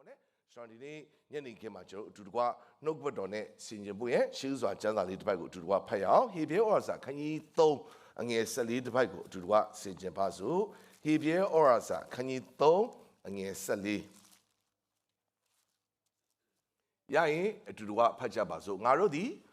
နော်နဲ့ကျွန်တော်ဒီနေ့ညနေခင်းမှာကျွန်တော်အတူတကွနှုတ်ဘတ်တော်နဲ့ဆင်ခြင်ဖို့ရဲ့ရှေးစွာကျမ်းစာလေးတစ်ပိုက်ကိုအတူတကွဖတ်ရအောင်ဟေဘရဲဩဝါစာခန်းကြီး3အငယ်14တစ်ပိုက်ကိုအတူတကွဆင်ခြင်ပါစို့ဟေဘရဲဩဝါစာခန်းကြီး3အငယ်14ရရင်အတူတကွဖတ်ကြပါစို့ငါတို့သည်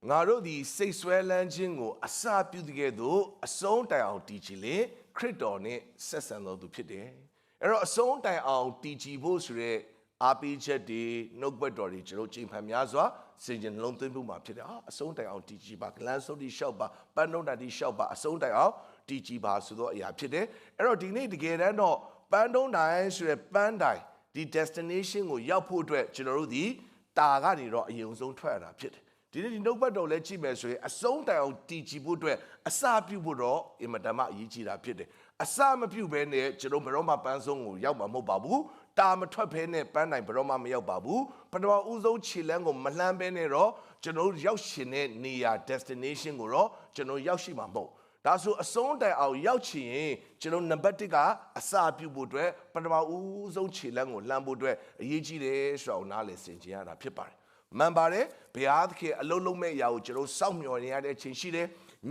ငါတို့သည်စိတ်ဆွဲလန်းခြင်းကိုအစပြုတဲ့ကဲ့သို့အဆုံးတိုင်အောင်တည်ကြည်လေခရစ်တော်နဲ့ဆက်ဆံတော်သူဖြစ်တယ်။အဲ့တော့အဆုံးတိုင်အောင်တည်ကြည်ဖို့ဆိုရဲအားပေးချက်တွေနှုတ်ဘတ်တော်တွေကျွန်တော်ချိန်ဖန်များစွာစင်ကြင်လုံးသွင်းဖို့မှာဖြစ်တယ်။အဆုံးတိုင်အောင်တည်ကြည်ပါဂလန်ဆုံးတိလျှောက်ပါပန်းနှုတ်တာတိလျှောက်ပါအဆုံးတိုင်အောင်တည်ကြည်ပါဆိုတော့အရာဖြစ်တယ်။အဲ့တော့ဒီနေ့တကယ်တမ်းတော့ပန်းနှုတ်တိုင်ဆိုရဲပန်းတိုင်ဒီ destination ကိုရောက်ဖို့အတွက်ကျွန်တော်တို့ဒီတာကနေတော့အယုံဆုံးထွက်ရတာဖြစ်တယ်။ဒီနေ့ဒီနှုတ်ဘတ်တော်လည်းကြည့်မယ်ဆိုရင်အဆုံးတိုင်အောင်တည်ကြည်ဖို့အတွက်အစပြုဖို့တော့အင်မတန်မှအရေးကြီးတာဖြစ်တယ်အစမပြုဘဲနဲ့ကျွန်တော်ဘယ်တော့မှပန်းဆုံးကိုရောက်မှာမဟုတ်ပါဘူးတာမထွက်ဘဲနဲ့ပန်းတိုင်ဘယ်တော့မှမရောက်ပါဘူးပထမဦးဆုံးခြေလမ်းကိုမလှမ်းဘဲနဲ့တော့ကျွန်တော်ရောက်ရှင်တဲ့နေရာ destination ကိုတော့ကျွန်တော်ရောက်ရှိမှာမဟုတ်ဒါဆိုအဆုံးတိုင်အောင်ရောက်ချင်ရင်ကျွန်တော်နံပါတ်1ကအစပြုဖို့အတွက်ပထမဦးဆုံးခြေလမ်းကိုလှမ်းဖို့အတွက်အရေးကြီးတယ်ဆိုတော့နားလည်ဆင်ခြင်ရတာဖြစ်ပါတယ်မှန်ပါတယ်ဘုရားသခင်အလုံးလုံးမဲ့အရာကိုကျွန်တော်စောင့်မျှော်နေရတဲ့အချိန်ရှိတယ်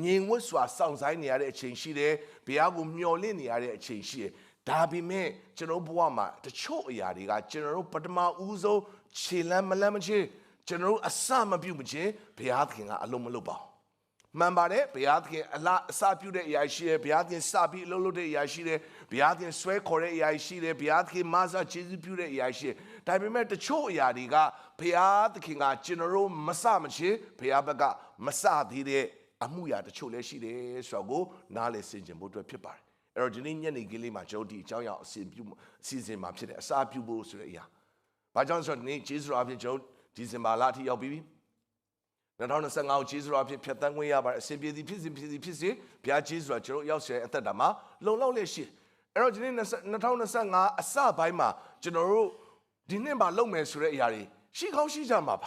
ငြိမ်ဝတ်စွာစောင့်ဆိုင်နေရတဲ့အချိန်ရှိတယ်ဘုရားကိုမျှော်လင့်နေရတဲ့အချိန်ရှိတယ်ဒါပေမဲ့ကျွန်တော်ဘဝမှာတချို့အရာတွေကကျွန်တော်တို့ပထမဦးဆုံးခြေလမ်းမလမ်းမချင်းကျွန်တော်တို့အစမပြုမချင်းဘုရားသခင်ကအလုံးမလုပ်ပါဘူးမှန်ပါတယ်ဘုရားသခင်အစပြုတဲ့အရာရှိတယ်ဘုရားသခင်စပြီးအလုပ်လုပ်တဲ့အရာရှိတယ်ဘုရားသခင်ဆွဲခေါ်တဲ့အရာရှိတယ်ဘုရားသခင်မဆကျေးဇူးပြုတဲ့အရာရှိတယ်ဒါပေမဲ့တချို့အရာတွေကဘုရားသခင်ကကျွန်တော်တို့မစမချင်းဘုရားဘက်ကမစသေးတဲ့အမှုရာတချို့လည်းရှိတယ်ဆိုတော့ကိုနားလည်ဆင်ခြင်ဖို့အတွက်ဖြစ်ပါတယ်အဲ့တော့ဒီနေ့ညနေခင်းလေးမှာကျွန်တော်ဒီအကြောင်းအရာအစီအစဉ်မှာဖြစ်တယ်အစပြုဖို့ဆိုတဲ့အရာဘာကြောင့်ဆိုတော့ဒီနေ့ဂျေဇုတော်အဖြစ်ကျွန်တော်ဒီဇင်ဘာလအထိရောက်ပြီးပြီ2025ကိုဂျေဇုတော်အဖြစ်ဖြတ်သန်းခွင့်ရပါတယ်အစဉ်ပြေသည်ဖြစ်စေဘုရားဂျေဇုတော်ကျွန်တော်ရောက်စေအသက်တာမှာလုံလောက်လက်ရှိအဲ့တော့ဒီနေ့2025အစပိုင်းမှာကျွန်တော်တို့ဒီနှစ်မှာလုပ်မယ်ဆိုတဲ့အရာတွေရှိကောင်းရှိကြမှာပ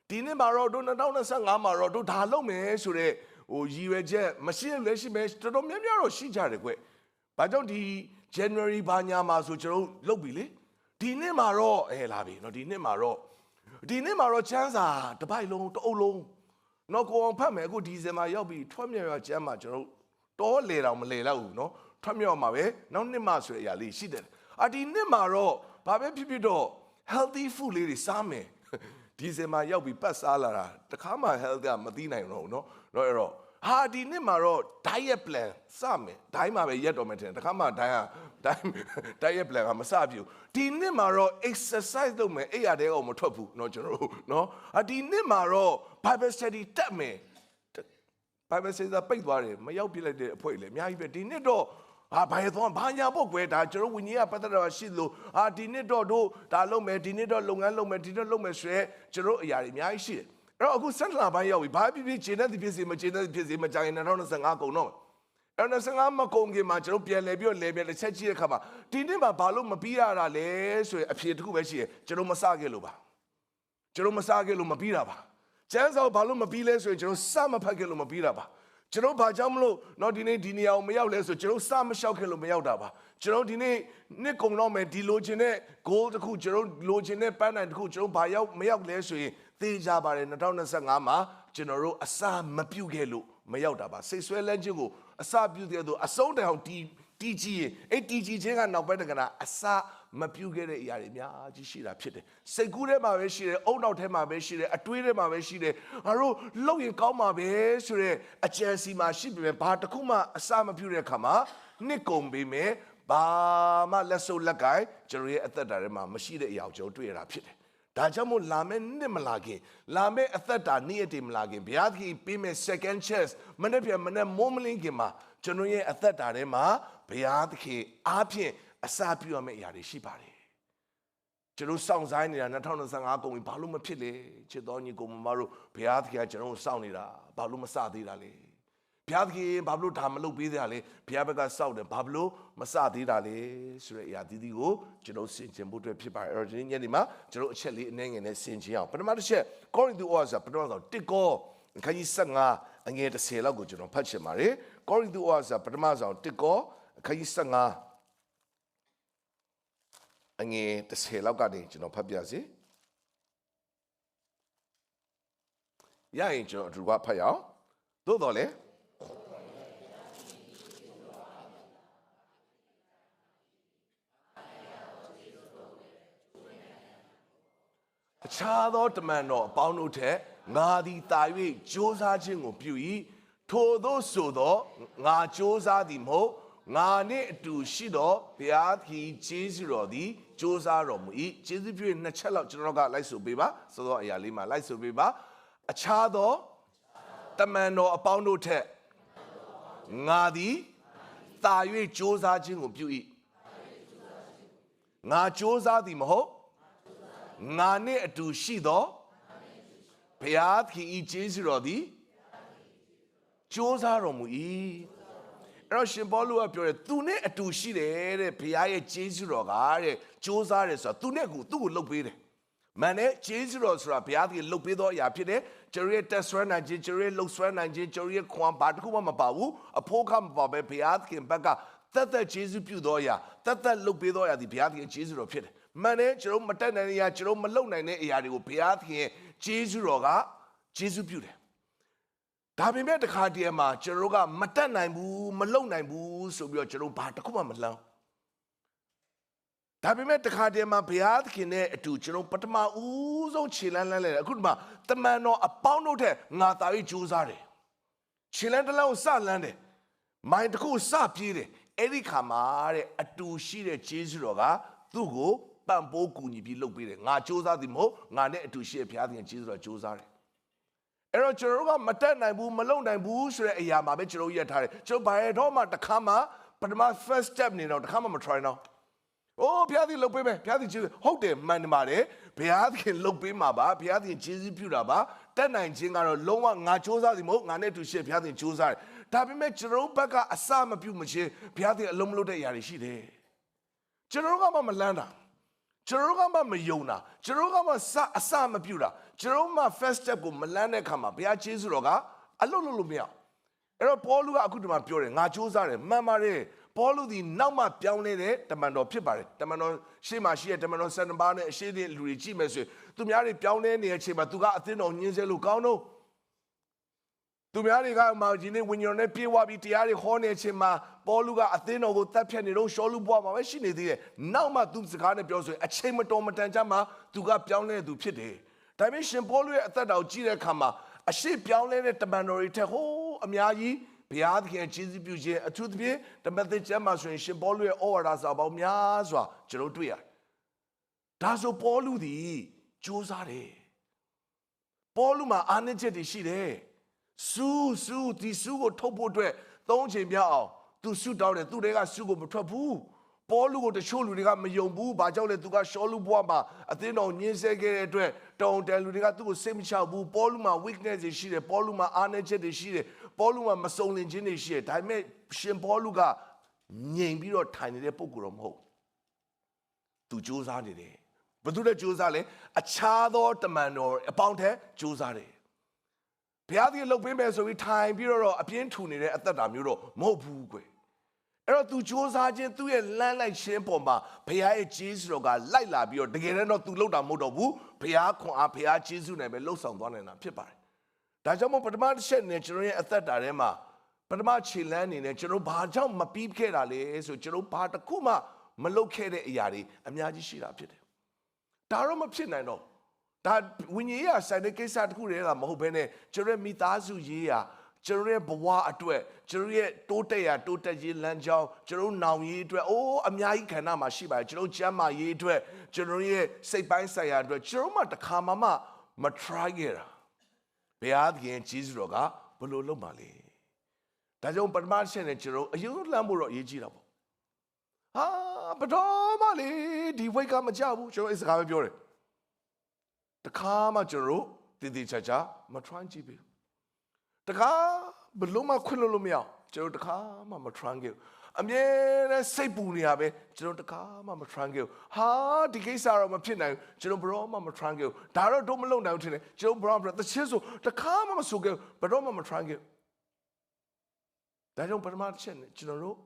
ါဒီနှစ်မှာတော့တို့2025မှာတော့တို့ဒါလုပ်မယ်ဆိုတဲ့ဟိုရည်ရွယ်ချက်မရှိလည်းရှိမယ်တော်တော်များများတော့ရှိကြတယ်ကွ။ဘာကြောင့်ဒီ January ဘာညာမှာဆိုကျွန်တော်လုပ်ပြီလေဒီနှစ်မှာတော့လာပြီเนาะဒီနှစ်မှာတော့ချမ်းစာတစ်ပိုက်လုံးတအုပ်လုံးတော့ကိုအောင်ဖတ်မယ်အခုဒီဇင်ဘာရောက်ပြီထွက်မြောက်ရချမ်းမှာကျွန်တော်တောလေတောင်မလေတော့ဘူးเนาะထွက်မြောက်မှာပဲနောက်နှစ်မှဆိုတဲ့အရာလေးရှိတယ်ဒီနှစ်မှာတော့ဘာပဲဖြစ်ဖြစ်တော့ healthy food လေးတွေစားမယ်ဒီဇင်ဘာရောက်ပြီးပတ်စားလာတာတခါမှ health ကမသိနိုင်တော့ဘူးเนาะအဲ့တော့ဒီနှစ်မှာတော့ diet plan စမယ်ဒိုင်းမှာပဲရက်တော်မယ်ထင်တယ်တခါမှdiet plan ကမစပြူဒီနှစ်မှာတော့ exercise လုပ်မယ်အဲ့ရတဲ့ကောင်မထွက်ဘူးเนาะကျွန်တော်တို့เนาะဒီနှစ်မှာတော့ Bible study တက်မယ် Bible study ပိတ်သွားတယ်မရောက်ပြလိုက်တဲ့အဖွဲလေအများကြီးပဲဒီနှစ်တော့ဘာရသွားဘာညာပေါ့ကွယ်ဒါကျွန်တော်ဝိညာဉ်ကပတ်သက်တာရှိလို့ဒီနှစ်တော့တို့ဒါလုပ်မယ်ဒီနှစ်တော့လုပ်ငန်းလုပ်မယ်ဒီနှစ်လုပ်မယ်ဆိုရဲကျွန်တော်အရာတွေအများကြီးရှိတယ်အဲ့တော့အခုစက်လာပိုင်းရောက်ပြီဘာဖြစ်ဖြစ်ခြေနဲ့ဒီဖြစ်စီမခြေနဲ့ဒီဖြစ်စီမကြိုင်2025ကုန်တော့အဲ့2025မကုန်ခင်မှာကျွန်တော်ပြန်လဲပြီးလဲတစ်ချက်ကြည့်တဲ့အခါမှာဒီနှစ်မှာဘာလို့မပြီးရတာလဲဆိုရင်အဖြေတစ်ခုပဲရှိတယ်ကျွန်တော်မစခဲ့လို့ပါကျွန်တော်မစခဲ့လို့မပြီးတာပါကျန်းစာဘာလို့မပြီးလဲဆိုရင်ကျွန်တော်စမဖတ်ခဲ့လို့မပြီးတာပါကျွန်တော်ဘာကြောင့်မလို့တော့ဒီနေ့ဒီနေရာကိုမရောက်လဲဆိုကျွန်တော်စမလျှောက်ခဲ့လို့မရောက်တာပါကျွန်တော်ဒီနေ့နှစ်ကုန်တော့မယ်ဒီလိုချင်တဲ့ goal တစ်ခုကျွန်တော်လိုချင်တဲ့ပန်းတိုင်တစ်ခုကျွန်တော်ဘာရောက်မရောက်လဲဆိုရင်သိကြပါတယ်2025မှာကျွန်တော်တို့အစမပြုတ်ခဲ့လို့မရောက်တာပါစိတ်ဆွဲလန်းခြင်းကိုအစပြုတ်တဲ့သူအဆုံးတိုင်အောင်တီးကြီးအဲ့တီးကြီးခြင်းကနောက်ပိုင်းတကနာအစမပြုတ်ခဲ့တဲ့အရာတွေအများကြီးရှိတာဖြစ်တယ်စိတ်ကူးထဲမှာပဲရှိတယ်အုံနောက်ထဲမှာပဲရှိတယ်အတွေးထဲမှာပဲရှိတယ်ငါတို့လှုပ်ရင်ကောင်းမှာပဲဆိုတဲ့အကြံစီမှာရှိပြီပဲဘာတစ်ခုမှအစမပြုတ်တဲ့အခါမှာနှစ်ကုန်ပြီမယ်ဘာမှလက်စုပ်လက်ကိုင်ကျွန်တော်ရဲ့အသက်တာထဲမှာမရှိတဲ့အရာကိုကျွန်တော်တွေ့ရတာဖြစ်တယ်ဒါကြောင့်မို့လာမယ့်နှစ်မလာခင်လာမယ့်အသက်တာနေ့အတည်မလာခင်ဘုရားသခင်ပေးမယ့် second chance မနေ့ပြန်မနေ့မိုးမလင်းခင်မှာကျွန်တော်ရဲ့အသက်တာထဲမှာဘုရားသခင်အားဖြင့်အစာပြုရမယ့်အရာတွေရှိပါတယ်ကျွန်တော်စောင့်ဆိုင်နေတာ2025ကုန်ပြီဘာလို့မဖြစ်လဲချစ်တော်ညီကိုမတို့ဘုရားသခင်ကကျွန်တော်စောင့်နေတာဘာလို့မစသေးတာလဲဘုရားသခင်ဘာလို့ဒါမလုပ်ပေးသေးတာလဲဘုရားဘက်ကစောင့်တယ်ဘာလို့မစသေးတာလဲဆိုတဲ့အရာဒီကိုကျွန်တော်ဆင်ခြင်ဖို့အတွက်ဖြစ်ပါတယ်အဲ့တော့ဒီညနေမှာကျွန်တော်အချက်လေးအနည်းငယ်နဲ့ဆင်ခြင်အောင်ပထမတစ်ချက်ကောရိန္သုဩဝါစာပထမဆုံး1ကောခန်းကြီး15 အငယ်30လောက်ကိုကျွန်တော်ဖတ်ချင်ပါတယ်ကောရိန္သုဩဝါစာပထမဆောင်1ကောအခန်းကြီး15အငယ်30လောက်ကနေကျွန်တော်ဖတ်ပြစီရရင်ကျွန်တော်အတူကဖတ်ရအောင်သို့တော်လည်းအခြားသောတမန်တော်အပေါင်းတို့ထက်ငါသည်တာ၍ကြိုးစားခြင်းကိုပြု၏ထိုသို့ဆိုသောငါကြိုးစားသည်မဟုတ်ငါနှင့်အတူရှိသောဘုရားသခင်ကျေးဇူးတော်သည်ကြိုးစားတော်မူ၏ကျေးဇူးပြုနှစ်ချက်လောက်ကျွန်တော်ကလိုက်ဆိုပေးပါဆိုတော့အရာလေးမှာလိုက်ဆိုပေးပါအခြားသောတမန်တော်အပေါင်းတို့ထက်ငါသည်တာ၍ကြိုးစားခြင်းကိုပြု၏ငါကြိုးစားသည်မဟုတ်ငါနှင့်အတူရှိသောဘုရားသခင်ဤကျေးဇူးတော်သည်ကြိုးစားတော်မူ၏အဲ့တော့ရှင်ပေါလုကပြောတယ်သူနဲ့အတူရှိတယ်တဲ့ဘုရားရဲ့ကျေးဇူးတော်ကတဲ့ကြိုးစားတယ်ဆိုတာသူနဲ့သူ့ကိုလှုပ်ပေးတယ်မှန်တယ်ကျေးဇူးတော်ဆိုတာဘုရားသခင်လှုပ်ပေးသောအရာဖြစ်တယ်ကျွန်တော်ရဲ့တက်ဆွဲနိုင်ခြင်းကျွန်တော်ရဲ့လှုပ်ဆွဲနိုင်ခြင်းကျွန်တော်ရဲ့ခွန်ဘာတစ်ခုမှမပါဘူးအဖို့ကမပါပဲဘုရားသခင်ဘက်ကသက်ကျေးဇူးပြုသောအရာသက်လှုပ်ပေးသောအရာဒီဘုရားသခင်ကျေးဇူးတော်ဖြစ်တယ်မှန်တယ်ကျွန်တော်မတက်နိုင်တဲ့အရာကျွန်တော်မလုပ်နိုင်တဲ့အရာတွေကိုဘုရားသခင်ရဲ့ကျေးဇူးတော်ကကျေးဇူးပြုတယ်ဒါပေမဲ့တခါတည်းမှာကျွန်တော်ကမတက်နိုင်ဘူးမလုပ်နိုင်ဘူးဆိုပြီးတော့ကျွန်တော်ဘာတစ်ခုမှမလှမ်းဒါပေမဲ့တခါတည်းမှာဘုရားသခင်နဲ့အတူကျွန်တော်ပထမဦးဆုံးခြေလန်းလန်းလဲအခုဒီမှာတမန်တော်အပေါင်းတို့ထက်ငါတာ၍ကြိုးစားတယ်ခြေလန်းတစ်လုံးစလန်းတယ်မိုင်းတစ်ခုစပြေးတယ်အဲ့ဒီခါမှာတဲ့အတူရှိတဲ့ကျေးဇူးတော်ကသူ့ကိုပံ့ပိုးကူညီပြီးလုပ်ပေးတယ်ငါစူးစမ်းသည်မဟုတ်ငါနဲ့အတူရှိတဲ့ဘုရားသခင်ကျေးဇူးတော်စူးစမ်းတယ်အဲ့တော့ကျွန်တော်တို့ကမတက်နိုင်ဘူးမလုပ်နိုင်ဘူးဆိုတဲ့အရာမှာပဲကျွန်တော်ရက်ထားတယ်ကျွန်တော်ဘာရတော့မှတစ်ခါမှပထမ first step နေတော့တစ်ခါမှမ try တော့အိုးဘုရားသခင်လုပ်ပေးမယ်ဘုရားသခင်ကျေးဇူးဟုတ်တယ်မှန်တယ်ပါတယ်ဘုရားသခင်လုပ်ပေးမှာပါဘုရားသခင်ကျေးဇူးပြုတာပါတက်နိုင်ခြင်းကတော့လုံးဝငါစူးစမ်းသည်မဟုတ်ငါနဲ့အတူရှိတဲ့ဘုရားသခင်စူးစမ်းတယ်ဒါပေမဲ့ကျွန်တော်တို့ဘက်ကအစမပြုမချင်းဘုရားသခင်အလုံးမလုပ်တဲ့အရာတွေရှိတယ်ကျွန်တော်တို့ကမှမလန်းတာကျွန်တော်ကမှမယုံတာကျွန်တော်ကမှအစမပြုတာကျွန်တော်မှ first step ကိုမလန်းတဲ့ခါမှာဘုရားကျေးဇူးတော်ကအလုပ်လုပ်လို့မရအဲ့တော့ပေါလုကအခုဒီမှာပြောတယ်ငါစူးစမ်းတယ်မှန်ပါတယ်ပေါလုဒီနောက်မှပြောင်းနေတဲ့တမန်တော်ဖြစ်ပါတယ်တမန်တော်ရှေ့မှာရှိတဲ့တမန်တော်12ပါးနဲ့အရှိတဲ့လူတွေကြည့်မယ်ဆိုရင်သူများတွေပြောင်းနေတဲ့အချိန်မှာသူကအသင်းတော်ညှင်းဆဲလို့ကောင်းတော့သူများတွေကမှဒီနေ့ဝိညာဉ်နဲ့ပြေဝပြီးတရားတွေဟောနေချိန်မှာပေါလုကအသင်းတော်ကိုတပ်ဖြတ်နေတော့ရှောလူဘွားမှာပဲရှိနေသေးတယ်။နောက်မှသူစကားနဲ့ပြောဆိုရင်အချိန်မတော်မတန်ကြမှာသူကပြောင်းလဲသူဖြစ်တယ်။ဒါပေမဲ့ရှင်ပေါလုရဲ့အသက်တော်ကြည့်တဲ့အခါမှာအရှိပြောင်းလဲတဲ့တမန်တော်တွေထက်ဟိုးအများကြီးဘုရားသခင်ကျေးဇူးပြုခြင်းအထူးသဖြင့်ဓမ္မသစ်ကျမ်းမှာဆိုရင်ရှင်ပေါလုရဲ့ဩဝါဒစာပေါင်းများစွာကျွန်တော်တွေ့ရတယ်။ဒါဆိုပေါလုသည်ကြိုးစားတယ်။ပေါလုမှာအားနည်းချက်တွေရှိတယ်။စူးဒီစူးကိုထုတ်ဖို့အတွက်၃ချိန်ပြအောင်သူစူးတောင်းတယ်သူတွေကစူးကိုမထွက်ဘူးပေါလုကိုတချို့လူတွေကမယုံဘူးဘာကြောင့်လဲသူကရှောလူဘွားမှာအသင်းတော်ညှင်းဆဲခဲ့တဲ့အတွက်တောင်းတလူတွေကသူ့ကိုစိတ်မချဘူးပေါလုမှာ weakness တွေရှိတယ်ပေါလုမှာအားနည်းချက်တွေရှိတယ်ပေါလုမှာမစုံလင်ခြင်းတွေရှိတယ်ဒါပေမဲ့ရှင်ပေါလုကငြိမ်ပြီးတော့ထိုင်နေတဲ့ပုံကတော့မဟုတ်သူစူးစမ်းနေတယ်ဘယ်သူလဲစူးစမ်းလဲအခြားသောတမန်တော်အပေါင်းထက်စူးစမ်းတယ်ဘုရားသခင်လှုပ်ပေးမယ်ဆိုပြီးထိုင်ပြီးတော့အပြင်းထူနေတဲ့အသက်တာမျိုးတော့မဟုတ်ဘူးကွယ်အဲ့တော့ तू စူးစမ်းခြင်းသူ့ရဲ့လမ်းလိုက်ခြင်းပေါ်မှာဘုရားရဲ့ကျေးဇူးတော်ကလိုက်လာပြီးတော့တကယ်တော့ तू လှုပ်တာမဟုတ်တော့ဘူးဘုရားခွန်အားဘုရားကျေးဇူးနဲ့ပဲလှုပ်ဆောင်သွားနိုင်တာဖြစ်ပါတယ်ဒါကြောင့်မို့ပထမတစ်ချက်နဲ့ကျွန်တော်ရဲ့အသက်တာထဲမှာပထမခြေလမ်းအနေနဲ့ကျွန်တော်ဘာကြောင့်မပြီးခဲ့တာလဲဆိုကျွန်တော်ဘာတစ်ခုမှမလုပ်ခဲ့တဲ့အရာတွေအများကြီးရှိတာဖြစ်တယ်ဒါတော့မဖြစ်နိုင်တော့ဒါဝိညာဉ်ရေးဆိုင်တဲ့ကိစ္စတစ်ခုတည်းကမဟုတ်ဘဲနဲ့ကျွန်တော်ရဲ့မိသားစုရေးရာကျွန်တော်ရဲ့ဘဝအတွက်ကျွန်တော်ရဲ့တိုးတက်ရေးလမ်းကြောင်းကျွန်တော်နောင်ရေးအတွက်အိုးအများကြီးခန္ဓာမှာရှိပါတယ်ကျွန်တော်ကျမ်းမာရေးအတွက်ကျွန်တော်ရဲ့စိတ်ပိုင်းဆိုင်ရာအတွက်ကျွန်တော်မှတစ်ခါမှမ try ခဲ့တာဘုရားသခင်ကျေးဇူးတော်ကဘယ်လိုလုပ်ပါလဲဒါကြောင့်ပထမချက်နဲ့ကျွန်တော်အရင်ဆုံးလှမ်းဖို့တော့အရေးကြီးတာပေါ့ဟာဘတော်မလေးဒီဝိတ်ကမကြဘူးကျွန်တော်အဲ့စကားပဲပြောတယ်တခါမှကျွန်တော်တည်တည်ချာချာမ try ကြည့်ဘူးတခါဘလို့မှခွင့်လို့မရကျွန်တော်တခါမှမ try ခဲ့ဘူးအမြဲတမ်းစိတ်ပူနေရပဲကျွန်တော်တခါမှမ try ခဲ့ဘူးဟာဒီကိစ္စတော့မဖြစ်နိုင်ဘူးကျွန်တော်ဘရောမှမ try ခဲ့ဘူးဒါတော့တော့မလုပ်နိုင်ဘူးထင်တယ်ကျွန်တော်ဘရောတချစ်ဆိုတခါမှမဆိုခဲ့ဘူးဘရောမှမ try ခဲ့ဘူး ဒါကြောင့်ပထမတစ်ချက်နဲ့ကျွန်တော်တို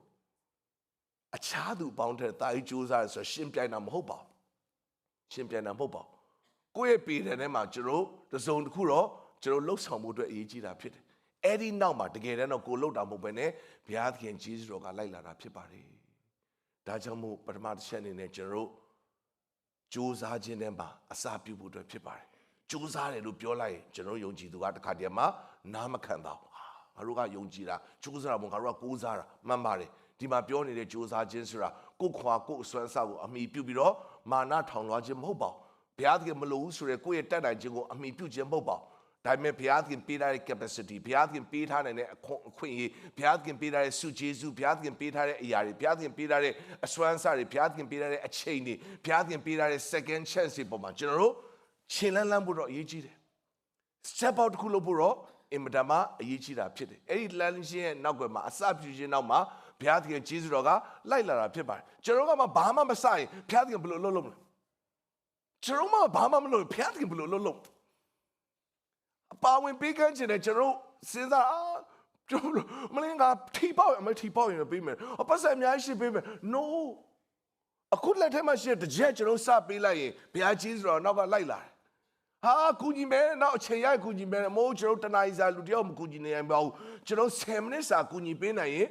့အခြားသူပေါင်းတဲ့တာကြီးစူးစမ်းဆိုရှင်းပြတာမဟုတ်ပါဘူးရှင်းပြတာမဟုတ်ပါဘူးကိုယ့်ရဲ့ပြည်တယ်ထဲမှာကျွန်တော်တစ်စုံတစ်ခုတော့ကျွန်တော်လှုပ်ဆောင်မှုအတွက်အရေးကြီးတာဖြစ်တယ်အဲ့ဒီနောက်မှာတကယ်တမ်းတော့ကိုလှုပ်တာမဟုတ်ဘဲနဲ့ဘုရားသခင်ဂျေဇုတော်ကလိုက်လာတာဖြစ်ပါတယ်ဒါကြောင့်မို့ပထမတစ်ချက်အနေနဲ့ကျွန်တော်စူးစမ်းခြင်းထဲမှာအစာပြုဖို့အတွက်ဖြစ်ပါတယ်စူးစမ်းတယ်လို့ပြောလိုက်ရင်ကျွန်တော်ယုံကြည်သူကတစ်ခါတည်းမှာနားမခံတော့ငါတို့ကယုံကြည်တာစူးစမ်းတာပေါ့ငါတို့ကကိုးစားတာမှန်ပါတယ်ဒီမှာပြောနေတဲ့စူးစမ်းခြင်းဆိုတာကိုယ်ခွာကိုယ်အစွမ်းစားကိုအမိပြုပြီးတော့မာနထောင်လွှားခြင်းမဟုတ်ပါဘူးဘုရားသခင်မလိုဘူးဆိုရဲကိုယ့်ရဲ့တတ်နိုင်ခြင်းကိုအမိပြုခြင်းမဟုတ်ပါဘူးဒါပေမဲ့ဘုရားသခင်ပေးထားတဲ့ capacity ဘုရားသခင်ပေးထားတဲ့အခွင့်အရေးဘုရားသခင်ပေးထားတဲ့ဆုကျေးဇူးဘုရားသခင်ပေးထားတဲ့အရာတွေဘုရားသခင်ပေးထားတဲ့အစွမ်းစားတွေဘုရားသခင်ပေးထားတဲ့အချိန်တွေဘုရားသခင်ပေးထားတဲ့ second chance တွေပေါ်မှာကျွန်တော်တို့ရှင်းလန်းလန်းဖို့တော့အရေးကြီးတယ် step out တစ်ခုလုပ်ဖို့တော့အင်မတန်မှအရေးကြီးတာဖြစ်တယ်အဲ့ဒီလမ်းရှင်းရဲ့နောက်ွယ်မှာအစပြုခြင်းနောက်မှာဘုရားသခင်ကျေးဇူးတော်ကလိုက်လာတာဖြစ်ပါတယ်ကျွန်တော်ကမှဘာမှမဆိုင်ဘုရားသခင်ဘယ်လိုလုပ်လို့မလဲကျွန်တော်မှဘာမှမလုပ်ဘုရားသခင်ဘယ်လိုလုပ်အပါဝင်ပေးကမ်းခြင်းနဲ့ကျွန်တော်စဉ်းစားကျွန်တော်မလင်းကထီပေါက်ရမယ်ထီပေါက်ရင်ပေးမယ်အပတ်စံအများကြီးပေးမယ် no အခုလက်ထက်မှာရှိတဲ့ကြက်ကျွန်တော်စပေးလိုက်ရင်ဘုရားကျေးဇူးတော်နောက်ကလိုက်လာတယ်ဟာကူညီမယ်နောက်အချိန်ရကူညီမယ်မို့ကျွန်တော်တနားစာလူတယောက်မကူညီနိုင်ပါဘူးကျွန်တော်10မိနစ်စာကူညီပေးနိုင်ရင်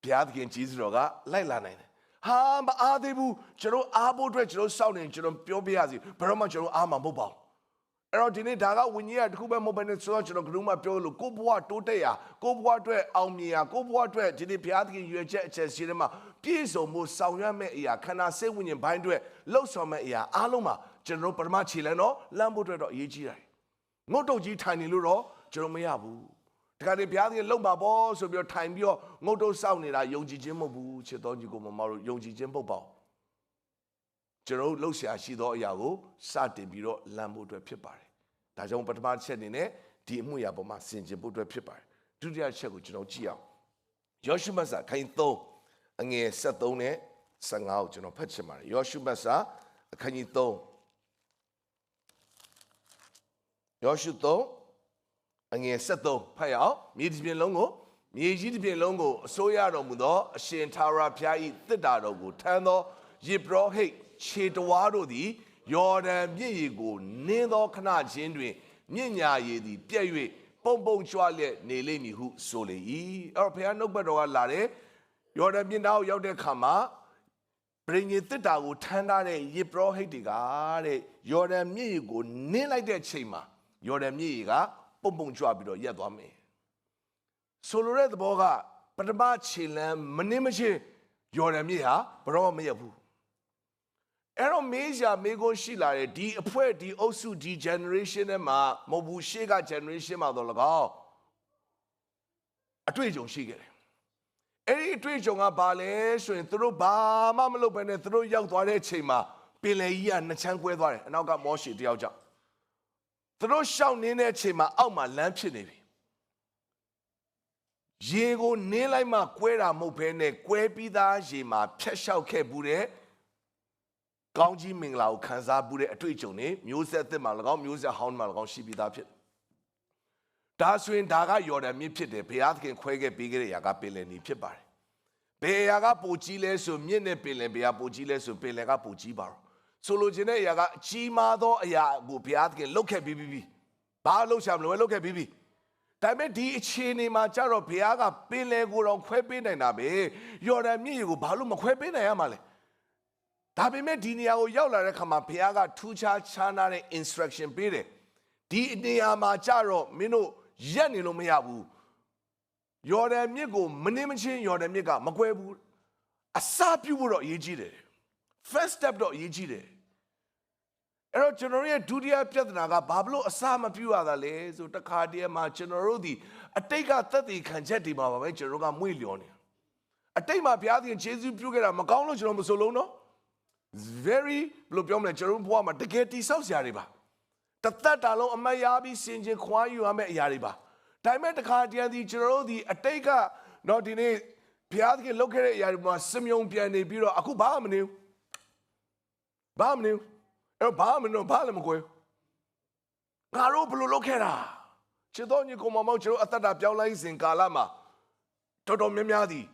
ဘုရားသခင်ကျေးဇူးတော်ကလိုက်လာနိုင်တယ်ဟာမအားသေးဘူးကျွန်တော်အားဖို့အတွက်ကျွန်တော်စောင့်နေကျွန်တော်ပြောပြရစီဘယ်တော့မှကျွန်တော်အားမှာမဟုတ်ပါဘူးအဲ့တော့ဒီနေ့ဒါကဝိညာဉ်ရတစ်ခုပဲမဟုတ်ဘဲနဲ့ဆိုတော့ကျွန်တော်ကလုံးမပြောလို့ကိုဘွားတိုးတက်ရကိုဘွားအတွက်အောင်မြင်ရကိုဘွားအတွက်ဒီနေ့ဘုရားသခင်ရွေချက်အချက်ရှိတယ်မှာပြည့်စုံမှုဆောင်ရွက်မဲ့အရာခန္ဓာစိတ်ဝိညာဉ်ဘိုင်းအတွက်လှုပ်ဆောင်မဲ့အရာအားလုံးမှာကျွန်တော်ပထမခြေလမ်းတော့လမ်းဖို့အတွက်တော့အရေးကြီးတယ်ငုတ်တုတ်ကြီးထိုင်နေလို့တော့ကျွန်တော်မရဘူးတခါတည်းဘုရားသခင်လှုပ်ပါဘောဆိုပြီးတော့ထိုင်ပြီးတော့ငုတ်တုတ်စောင့်နေတာယုံကြည်ခြင်းမဟုတ်ဘူးချစ်တော်ကြီးကိုမမတို့ယုံကြည်ခြင်းပုတ်ပေါ့ကျွန်တော်လှုပ်ရှားရှိသောအရာကိုစတင်ပြီးတော့လမ်းဖို့အတွက်ဖြစ်ပါတယ်ဒါကြောင့်ပထမချက်အနေနဲ့ဒီအမှုရာပေါ်မှာဆင်ခြင်ဖို့အတွက်ဖြစ်ပါတယ်ဒုတိယချက်ကိုကျွန်တော်ကြည့်အောင်ယောရှုမတ်စာခိုင်3အငယ်73နဲ့15ကိုကျွန်တော်ဖတ်ချင်ပါတယ်ယောရှုမတ်စာအခန်းကြီး3ယောရှု3အငယ်73ဖတ်ရအောင်မြေကြီးတစ်ပြင်လုံးကိုအစိုးရတော်မူသောအရှင်ထာဝရဘုရား၏သစ္စာတော်ကိုထမ်းသောယေဘရဟိတ်ခြေတော်ဝါတို့သည်ယော်ဒန်မြစ်ရေကိုနင်းသောခဏချင်းတွင်မြင့်ညာရည်သည်ပြည့်၍ပုံပုံကြွလျက်နေလိမ့်မည်ဟုဆိုလေ၏အဲ့တော့ဘုရားနှုတ်ဘတ်တော်ကလာတယ်ယော်ဒန်မြစ်နားကိုရောက်တဲ့အခါမှာပရိညေသစ္စာကိုထမ်းထားတဲ့ယေဘရဟိတ်တွေကတဲ့ယော်ဒန်မြစ်ရေကိုနင်းလိုက်တဲ့ချိန်မှာယော်ဒန်မြစ်ရေကပုံပုံကြွပြီးတော့ရက်သွားမယ်ဆိုလိုတဲ့သဘောကပထမခြေလမ်းမနင်းမချင်းယော်ဒန်မြစ်ဟာဘယ်တော့မှမရက်ဘူးအဲ့တော့မေးရှာမေးခွန်းရှိလာတယ်ဒီအဖွဲ့ဒီအုပ်စုဒီ generation နဲ့မှာမဟုတ်ဘူးရှေ့က generation မှာတော့၎င်းအတွေ့အကြုံရှိခဲ့တယ်အဲ့ဒီအတွေ့အကြုံကဘာလဲဆိုရင်သူတို့ဘာမှမလုပ်ဘဲနဲ့သူတို့ရောက်သွားတဲ့အချိန်မှာပင်လယ်ကြီးကနှစ်ချမ်းကွဲသွားတယ်အနောက်ကမောရှေတယောက်ကြောင့်သူတို့ရှောက်နေတဲ့အချိန်မှာအောက်မှာလမ်းဖြစ်နေပြီရေကိုနင်းလိုက်မှကွဲတာမဟုတ်ဘဲနဲ့ကွဲပြီးသားရေမှာဖြတ်လျှောက်ခဲ့ဘူးတဲ့ကောင်းကြီးမင်္ဂလာကိုခံစားမှုတဲ့အတွေ့အကြုံတွေမျိုးဆက်သစ်မှာ၎င်းမျိုးဆက်ဟောင်းမှာ၎င်းရှိပြီးသားဖြစ်ဒါဆိုရင်ဒါကယော်ဒန်မြစ်ဖြစ်တယ်ဘုရားသခင်ခွဲခဲ့ပေးခဲ့တဲ့အရာကပင်လယ်နီဖြစ်ပါတယ်ဘယ်အရာကပိုကြီးလဲဆိုမြစ်နဲ့ပင်လယ်ဘယ်အရာပိုကြီးလဲဆိုပင်လယ်ကပိုကြီးပါတော့ဆိုလိုချင်တဲ့အရာကအကြီးမားသောအရာကိုဘုရားသခင်လုပ်ခဲ့ပြီးပြီဘာလုပ်ချင်မလို့လုပ်ခဲ့ပြီးပြီဒါပေမဲ့ဒီအခြေအနေမှာကျတော့ဘုရားကပင်လယ်ကိုတော့ခွဲပေးနိုင်တာပဲယော်ဒန်မြစ်ရေကိုဘာလို့မခွဲပေးနိုင်ရမှာလဲဒါပေမဲ့ဒီနေရာကိုရောက်လာတဲ့ခါမှာဘုရားကထူးခြားခြားနာတဲ့ instruction ပေးတယ်ဒီနေရာမှာကြတော့မင်းတို့ရက်နေလို့မရဘူးယော်ဒန်မြစ်ကိုမနှင်းမချင်းယော်ဒန်မြစ်ကမကွဲဘူးအစပြုဖို့တော့အရေးကြီးတယ် first step တော့အရေးကြီးတယ်အဲ့တော့ကျွန်တော်ရဲ့ဒုတိယပြဿနာကဘာလို့အစမပြုရတာလဲဆိုတခါတည်းမှာကျွန်တော်တို့ဒီအတိတ်ကသက်သေခံချက်တွေမှာပါပဲကျွန်တော်တို့ကမွေ့လျော်နေအတိတ်မှာဘုရားသခင်ယေရှုပြုခဲ့တာမကောင်းလို့ကျွန်တော်မဆိုလုံးနော်very ဘယ်လိုပြောမလဲကျွန်တော်ဘဝမှာတကယ်တိဆောက်စရာတွေပါတသက်တာလုံးအမတ်ရပြီးစင်ကျင်ခွာယူရမယ့်အရာတွေပါဒါပေမဲ့တခါတည်းဒီကျွန်တော်တို့ဒီအတိတ်ကတော့ဒီနေ့ဘုရားသခင်လုပ်ခဲ့တဲ့အရာတွေမှာစမြုံပြန်နေပြီးတော့အခုဘာမှမနေဘူးဘာမှမနေဘူးအဲ့တော့ဘာမှမနေဘာလည်းမကွယ်ငါတို့ဘယ်လိုလုပ်ခဲ့တာ ချစ်တော်ညီကောင်မောင်ကျွန်တော်အသက်တာပြောင်းလဲစဉ်ကာလမှာတော်တော်များများသည်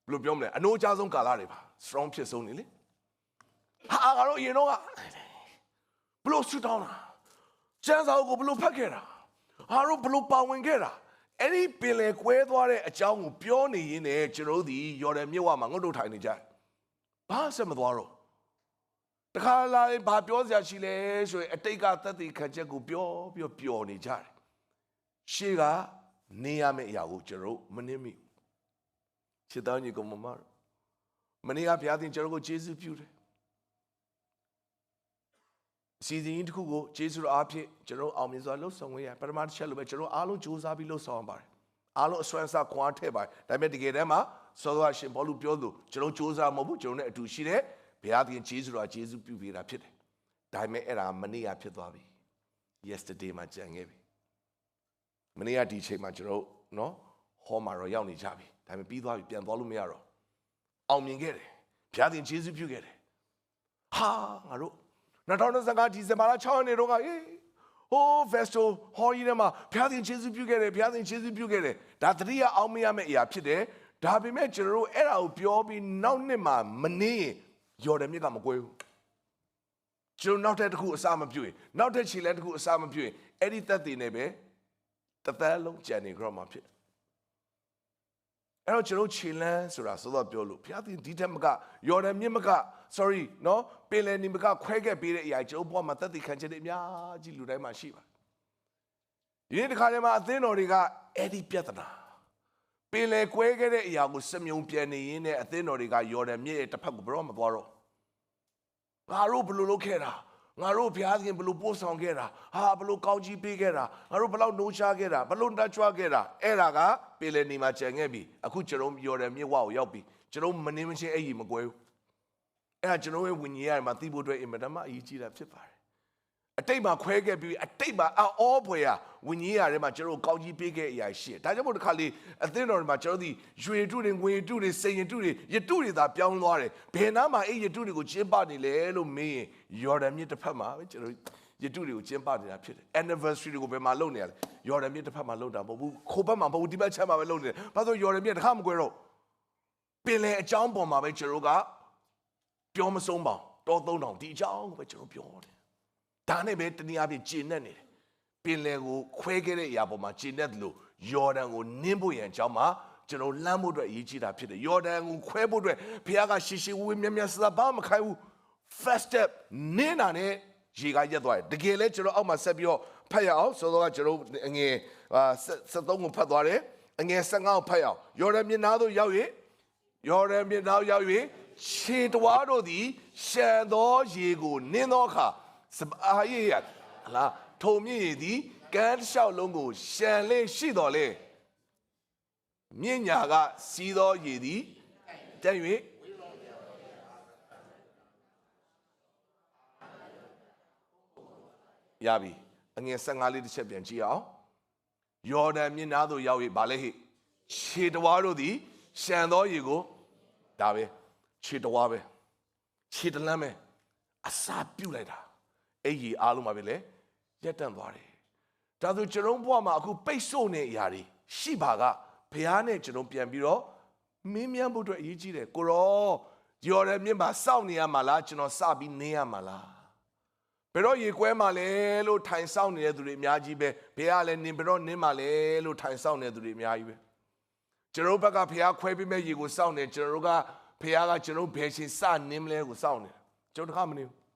ဘယ်လိုပြောမလဲအနိုးအကျဆုံးကာလတွေပါ strong ဖြစ်ဆုံးနေလေဟာငါတို့အရင်တော့ကဘလို့ဆူတောင်းတာကျန်းစာအုပ်ကိုဘလို့ဖတ်ခဲ့တာဟာတို့ဘလို့ပါဝင်ခဲ့တာအဲ့ဒီပင်လေကွဲသွားတဲ့အကြောင်းကိုပြောနေရင်းနဲ့ကျွန်တော်တို့ယော်ဒန်မြစ်ဝမှာငုတ်တုတ်ထိုင်နေကြတယ်ဘာဆက်မသွားတော့တခါလာဘာပြောစရာရှိလဲဆိုရင်အတိတ်ကသက်သေခံချက်ကိုပြောပြီးပျော်နေကြတယ်ရှေ့ကနေရမယ့်အရာကိုကျွန်တော်မနှင်းမိချစ်တော်ညီကောင်မမနေ့ကဘုရားသခင်ကျွန်တော်ကိုယေရှုပြုတယ်စီစဉ်တစ်ခုကိုယေရှုအားဖြင့်ကျွန်တော်အောင်မြင်စွာလှုပ်ဆောင်ရပထမတစ်ချက်လိုပဲကျွန်တော်အားလုံးကြိုးစားပြီးလှုပ်ဆောင်ပါတယ်အားလုံးအစွမ်းစားခွာထည့်ပါတယ်ဒါပေမဲ့တကယ်တမ်းမှာစောစောရှင်ဘောလူပြောလို့ကျွန်တော်ကြိုးစားမဟုတ်ဘူးကျွန်တော်နဲ့အတူရှိတဲ့ဘုရားသခင်ယေရှုတော်ယေရှုပြုပေးတာဖြစ်တယ်ဒါပေမဲ့အဲ့ဒါမနေ့ကဖြစ်သွားပြီ yesterday မှာကြံခဲ့ပြီမနေ့ကဒီချိန်မှာကျွန်တော်နော်ဟောမှာတော့ရောက်နေကြပြီဒါပေမဲ့ပြီးသွားပြီပြန်သွားလို့မရတော့အောင်မြင်ခဲ့တယ်ဘုရားသခင်ယေရှုပြုခဲ့တယ်ဟာငါတို့2025ဒီဇင်ဘာလ6ရက်နေ့တော့ကဟိုဖက်စတိုဟော်ရီထဲမှာဘုရားသခင်ယေရှုပြုခဲ့တယ်ဘုရားသခင်ယေရှုပြုခဲ့တယ်ဒါတတိယအောင်မရမယ့်အရာဖြစ်တယ်ဒါပေမဲ့ကျွန်တော်တို့အဲ့ဒါကိုပြောပြီးနောက်နှစ်မှာမနေရင်ယော်ဒန်မြစ်ကမကွဲဘူးကျွန်တော်နောက်ထပ်တစ်ခုအစားမပြုတ်ရင်နောက်ထပ်ခြေလှမ်းတစ်ခုအစားမပြုတ်ရင်အဲ့ဒီသက်သေနဲ့ပဲတသက်လုံးကြံနေကြမှာဖြစ်အဲ့တော့ကျွန်တော်ခြေလန်းဆိုတာစောစောပြောလို့ဘုရားသခင်ဒီထက်မကယော်ဒန်မြစ်မက sorry နော်ပင်လယ်နီမကခွဲခဲ့ပေးတဲ့အရာကျွန်တော်ဘဝမှာသက်သေခံချက်တွေအများကြီးလူတိုင်းမှာရှိပါတယ်ဒီနေ့တစ်ခါတည်းမှာအသင်းတော်တွေကအဲ့ဒီပြဿနာပင်လယ်ကွဲခဲ့တဲ့အရာကိုစမြုံပြန်နေရင်းနဲ့အသင်းတော်တွေကယော်ဒန်မြစ်ရဲ့တစ်ဖက်ကိုဘယ်တော့မှမသွားတော့ငါတို့ဘယ်လိုလုပ်ခဲ့တာငါတို့ဘုရားသခင်ဘယ်လိုပို့ဆောင်ခဲ့တာဟာဘယ်လိုကောင်းချီးပေးခဲ့တာငါတို့ဘယ်လောက်နှိုးချခဲ့တာဘယ်လိုတတ်ကြွခဲ့တာအဲ့ဒါကပင်လယ်နီမှာကျန်ခဲ့ပြီအခုကျွန်တော်ယော်ဒန်မြစ်ဝကိုရောက်ပြီကျွန်တော်မနေမချင်းအဲ့ဒီမကွဲဘူးအဲ့ဒါကျွန်တော်ရဲ့ဝိညာဉ်ရမှာသိဖို့အတွက်အင်မတန်မှအရေးကြီးတာဖြစ်ပါတယ်အတိတ်မှာခွဲခဲ့ပြီးအတိတ်မှာအောဖွယ်ရဝိညာဉ်ရထဲမှာကျွန်တော်ကောင်းကြီးပေးခဲ့အရာရှိတယ်ဒါကြောင့်မို့တစ်ခါလေအသင်းတော်တွေမှာကျွန်တော်ဒီရွှေတုတွေငွေတုတွေစိန်တုတွေရတုတွေသာပြောင်းသွားတယ်ဘယ်နားမှာအဲ့ရတုတွေကိုကျင်းပနေလဲလို့မေးရင်ယော်ဒန်မြစ်တစ်ဖက်မှာပဲကျွန်တော်ရတုတွေကိုကျင်းပနေတာဖြစ်တယ် anniversary တွေကိုဘယ်မှာလုပ်နေရလဲယော်ဒန်မြစ်တစ်ဖက်မှာလုပ်တာမဟုတ်ဘူးခိုးဘက်မှာမဟုတ်ဘူးဒီဘက်ချက်မှာပဲလုပ်နေတယ်ဘာလို့ယော်ဒန်မြစ်တစ်ခါမကွဲတော့ပင်လယ်အကြောင်းပေါ်မှာပဲကျွန်တော်ကပြောမဆုံးပါတော့3000ဒီအကြောင်းကိုပဲကျွန်တော်ပြောတယ်ဒါနဲ့ပဲတနည်းအားဖြင့်ကျင့်နေတယ်ပင်လယ်ကိုခွဲခဲ့တဲ့အရာပေါ်မှာကျင့်တဲ့လို့ယော်ဒန်ကိုနင်းဖို့ရန်အကြောင်းမှာကျွန်တော်လမ်းဖို့အတွက်အရေးကြီးတာဖြစ်တယ်ယော်ဒန်ကိုခွဲဖို့အတွက်ဘုရားကရှေးရှေးဝေးမြတ်မြတ်စဘာမခိုင်းဘူး first step နင်းတာနဲ့ရေကရက်သွားတယ်တကယ်လဲကျွန်တော်အောက်မှာဆက်ပြီးတော့ဖတ်ရအောင်ဆိုတော့ကျွန်တော်အငယ်73ကိုဖတ်သွားတယ်အငယ်15ကိုဖတ်ရအောင်ယော်ဒန်မြစ်နားသို့ရောက်၍ယော်ဒန်မြစ်နားရောက်၍ခြေတော်တို့သည်ရှံသောရေကိုနင်းသောအခါစပါးရလားထုံမြင့်ရည်သည်ကမ်းလျှောက်လုံးကိုရှံလေးရှိတော်လေမြင့်ညာကစီးသောရည်သည်တက်၍ရပြီအငယ်15လေးတစ်ချက်ပြန်ကြည့်အောင်ယော်ဒန်မြစ်နားသို့ရောက်၍ဗာလဲဟိခြေတော်တို့သည်ရှံသောရေကိုဒါပဲခြေတော်ပဲခြေတလန်းပဲအစာပြုတ်လိုက်တာအဲ့ဒီအားလုံးပါပဲလေရက်တန့်သွားတယ်ဒါဆိုကျွန်တော်ဘဝမှာအခုပိတ်ဆို့နေအရာတွေရှိပါကဘုရားနဲ့ကျွန်တော်ပြန်ပြီးတော့မင်းမြန်းဖို့အတွက်အရေးကြီးတယ်ကိုရောယော်ဒန်မြစ်မှာစောင့်နေရမှာလားကျွန်တော်စပြီးနေရမှာလားဘယ်တော့ရေကွဲမှာလဲလို့ထိုင်ဆောင်နေတဲ့သူတွေအများကြီးပဲဘုရားလည်းနင်ဘယ်တော့နင်းမှာလဲလို့ထိုင်ဆောင်နေတဲ့သူတွေအများကြီးပဲကျွန်တော်ဘက်ကဘုရားခွဲပေးမဲ့ရေကိုစောင့်နေကျွန်တော်တို့ကဘုရားကကျွန်တော်ဘယ်ချိန်စနင်းမလဲကိုစောင့်နေကျွန်တော်တခါမနေဘူး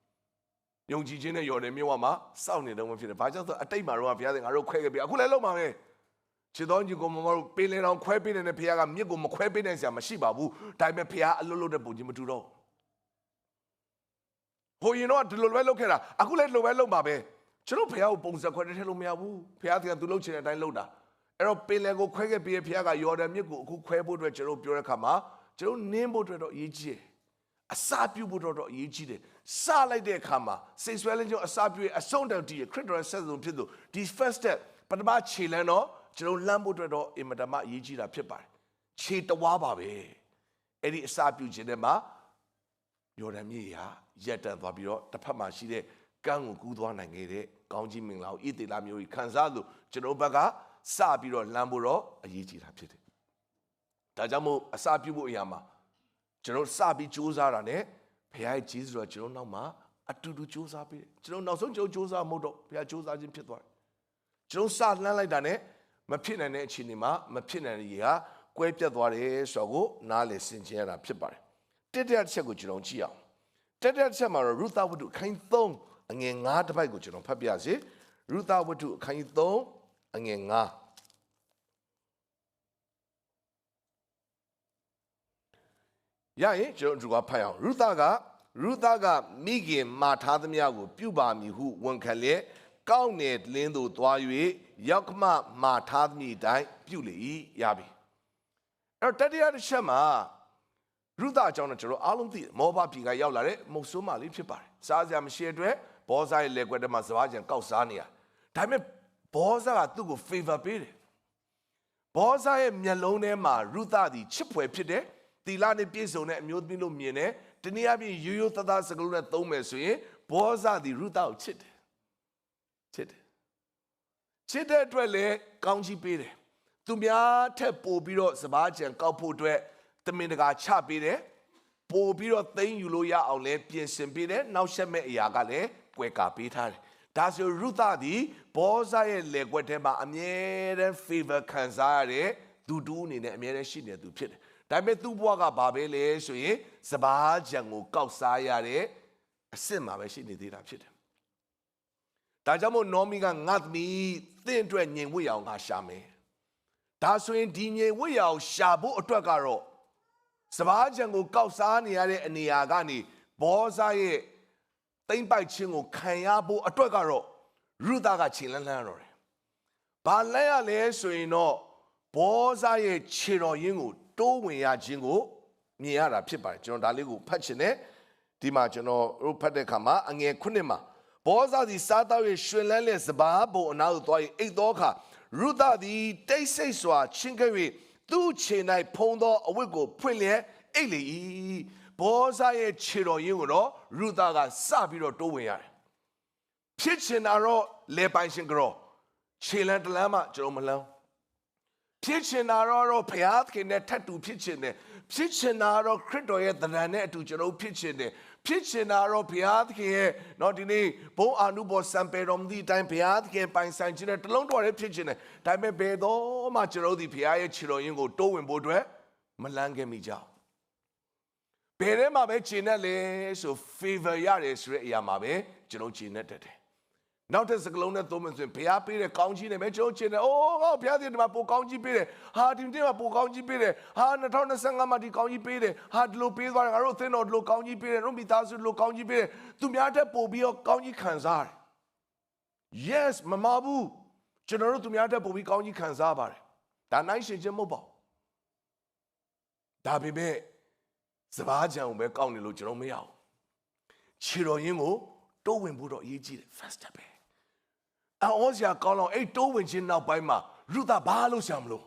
ယုံကြည်ခြင်းနဲ့ယော်ဒန်မြစ်ဝမှာစောင့်နေတော့မှဖြစ်တယ်ဘာကြောင့်ဆိုအတိတ်မှာတော့ဘုရားသခင်ငါတို့ခွဲခဲ့ပြီအခုလည်းလုံးပါမယ်ခြေတော်ကြီးကိုမမတို့ပင်လယ်တော်ခွဲပေးနေတဲ့ဘုရားကမြစ်ကိုမခွဲပေးနိုင်စရာမရှိပါဘူးဒါပေမဲ့ဘုရားအလွတ်လွတ်တဲ့ပုံကြီးမတူတော့ဟိုရင်တော့ဒီလိုပဲလုပ်ခဲ့တာအခုလည်းဒီလိုပဲလုပ်ပါပဲကျွန်တော်ဘုရားကိုပုံစံခွဲထည့်လို့မရဘူးဘုရားသခင်သူလုပ်ချင်တဲ့အတိုင်းလုပ်တာအဲ့တော့ပင်လယ်ကိုခွဲခဲ့ပြီးဘုရားကယော်ဒန်မြစ်ကိုအခုခွဲဖို့အတွက်ကျွန်တော်ပြောတဲ့အခါမှာကျွန်တော်နင်းဖို့အတွက်တော့အရေးကြီးတယ်အစာပြုဖို့တော့အရေးကြီးတယ်စလိုက်တဲ့အခါမှာစိတ်ဆွဲလင်းကြောင့်အစာပြုအဆုံးတောင်တည်းခရစ်တော်ဆက်စုံဖြစ်သူဒီ first step ပထမခြေလမ်းတော့ကျွန်တော်လမ်းဖို့အတွက်တော့အင်မတန်မှအရေးကြီးတာဖြစ်ပါတယ်ခြေတဝါပါပဲအဲ့ဒီအစာပြုခြင်းထဲမှာယော်ဒန်မြစ်ရာရက်တန့်သွားပြီးတော့တစ်ဖက်မှာရှိတဲ့ ကန်းကိုကူးသွားနိုင်ခဲ့တဲ့ကောင်းကြီးမင်္ဂလာကိုဣသေလမျိုးကြီးခံစားလို့ကျွန်တော်ဘက်ကစပြီးတော့လမ်းဖို့တော့အရေးကြီးတာဖြစ်တယ်။ဒါကြောင့်မို့အစပြုဖို့အရာမှာကျွန်တော်စပြီးစူးစမ်းတာနဲ့ဘုရားရဲ့ကျေးဇူးတော်ကျွန်တော်နောက်မှာအတူတူစူးစမ်းပေးတယ်။ကျွန်တော်နောက်ဆုံးကျွန်တော်စူးစမ်းမဟုတ်တော့ဘုရားစူးစမ်းခြင်းဖြစ်သွားတယ်။ကျွန်တော်စလှမ်းလိုက်တာနဲ့မဖြစ်နိုင်တဲ့အခြေအနေမှာမဖြစ်နိုင်တဲ့ရေဟာကွဲပြတ်သွားတယ်ဆိုတော့နားလည်ဆင်ခြင်ရတာဖြစ်ပါတယ်။တစ်ချက်ကိုကျွန်တော်ကြည့်အောင်။တစ်ချက်မှာတော့ရုသဝတ္ထုအခန်း3အငယ်9တစ်ပိုက်ကိုကျွန်တော်ဖတ်ပြစေ။ရုသဝတ္ထုအခန်း3အငယ်9ရရင်ကျွန်တော်တို့ကဖတ်အောင်ရုသကမိခင်မာထားသမျှကိုပြုပါမည်ဟုဝန်ခံလျက်ကောင်းနယ်လင်းသို့သွား၍ရောက်ခမမာထားသည့်တိုင်းပြုလေ၏ရပြီအဲ့တော့တတိယတစ်ချက်မှာရုသအကြောင်းနဲ့ကျွန်တော်အားလုံးသိမောဘပြည်ကရောက်လာတဲ့မုတ်ဆိုးမလေးဖြစ်ပါတယ်စားစရာမရှိတဲ့အတွက်ဘောဇာရဲ့လက်ကွက်ထဲမှာစပါးကြံကောက်စားနေရဒါပေမဲ့ဘောဇာကသူ့ကို favor ပေးတယ်ဘောဇာရဲ့မျက်လုံးထဲမှာရုသသည်ချစ်ဖွယ်ဖြစ်တယ်တီလာနဲ့ပြည့်စုံတဲ့အမျိုးသမီးလို့မြင်တယ်တနည်းအားဖြင့်ရိုးရိုးသားသားစကားလုံးနဲ့သုံးမယ်ဆိုရင်ဘောဇာသည်ရုသကိုချစ်တယ်ချစ်တဲ့အတွက်လည်းကောင်းချီးပေးတယ်သူများထက်ပိုပြီးတော့စပါးကြံကောက်ဖို့အတွက်တမင်တကာချပေးတယ်ပိုပြီးတော့သိမ်းယူလို့ရအောင်လည်းပြင်ဆင်ပေးတယ်နောက်ဆက်မဲ့အရာကလည်းကွယ်ကာပေးထားတယ်ဒါဆိုရုသသည်ဘောဇာရဲ့လက်ကွက်ထဲမှာအမြဲတမ်း favor ခံစားရတဲ့သူတူအနေနဲ့အမြဲတမ်းရှိနေသူဖြစ်တယ်ဒါပေမဲ့သူ့ဘဝကဘာပဲလဲဆိုရင်စပါးကြံကိုကောက်စားရတဲ့အစ်စ်မှာပဲရှိနေသေးတာဖြစ်တယ်ဒါကြောင့်မို့နောမီကငါသမီးသင်အတွက်ညင်ဝတ်ရအောင်ငါရှာမယ်ဒါဆိုရင်ဒီညင်ဝတ်ရအောင်ရှာဖို့အတွက်ကတော့စပါးကြံကိုကောက်စားနေရတဲ့အနေအကနေဘောဇာရဲ့တိမ့်ပိုက်ခြင်းကိုခံရဖို့အတွက်ကတော့ရုသကခြေလှမ်းတော့တယ်ဘာလဲရလဲဆိုရင်တော့ဘောဇာရဲ့ခြေတော်ရင်းကိုတိုးဝင်ရခြင်းကိုမြင်ရတာဖြစ်ပါတယ်ကျွန်တော်ဒါလေးကိုဖတ်ချင်တယ်ဒီမှာကျွန်တော်တို့ဖတ်တဲ့အခါမှာအငယ်9မှာဘောဇာသည်စားတောက်၍ရွှင်လန်းတဲ့စပါးပုံအနာသို့သွား၍အိတ်သောအခါရုသသည်တိတ်ဆိတ်စွာချင်းကပ်၍သူ့ခြေ၌ဖုံးသောအဝတ်ကိုဖွင့်လျက်အိတ်လေ၏ဘောဇာရဲ့ခြေတော်ရင်းကိုတော့ရုသကစပြီးတော့တိုးဝင်ရတယ်ဖြစ်ချင်တာတော့လေပိုင်ရှင်ကြောခြေလန်းတလန်းမှကျွန်တော်မလန်းဖြစ်ချင်တာတော့ဘုရားသခင်နဲ့ထပ်တူဖြစ်ချင်တယ်ဖြစ်ချင်တာတော့ခရစ်တော်ရဲ့သဏ္ဍာန်နဲ့အတူကျွန်တော်ဖြစ်ချင်တယ်ဖြစ်ချင်တာတော့ဘုရားသခင်ရဲ့တော့ဒီနေ့ဘုံအာနုဘောစံပေတော်မူသည့်အတိုင်းဘုရားသခင်ပိုင်ဆိုင်ခြင်းနဲ့တလုံးတော်ရဲ့ဖြစ်ချင်တယ်ဒါပေမဲ့ဘယ်တော့မှကျွန်တော်ဒီဘုရားရဲ့ခြေတော်ရင်းကိုတိုးဝင်ဖို့အတွက်မလန်းခဲ့မိကြဘယ်ထဲမှာပဲခြေနဲ့လဲဆို favor ရတယ်ဆိုတဲ့အရာမှာပဲကျွန်တော်ခြေနဲ့တက်တယ်နောက်တဲ့စကလုံးနဲ့သုံးမယ်ဆိုရင်ဘုရားပေးတဲ့ကောင်းကြီးနဲ့ပဲကျွန်တော်ခြေနဲ့အိုးငါဘုရားဒီမှာပိုကောင်းကြီးပေးတယ်ဟာဒီနေ့မှာပိုကောင်းကြီးပေးတယ်ဟာ2025မှာဒီကောင်းကြီးပေးတယ်ဟာဒီလိုပေးသွားတယ်ငါတို့အသင်းတော်ဒီလိုကောင်းကြီးပေးတယ်တို့မိသားစုဒီလိုကောင်းကြီးပေးတယ်သူများတက်ပို့ပြီးတော့ကောင်းကြီးခံစားတယ် yes မမဘူးကျွန်တော်တို့သူများတက်ပို့ပြီးကောင်းကြီးခံစားပါတယ်ဒါနိုင်ရှင်ခြင်းမဟုတ်ပါဘူးဒါပေမဲ့စပါးကြံကိုပဲကောင်းနေလို့ကျွန်တော်မရအောင်ခြေတော်ရင်းကိုတိုးဝင်ဖို့တော့အရေးကြီးတယ် first step ပဲအော်စရာကောင်းတော့အဲ့တိုးဝင်ခြင်းနောက်ပိုင်းမှာရုသဘာလို့ဆရာမလို့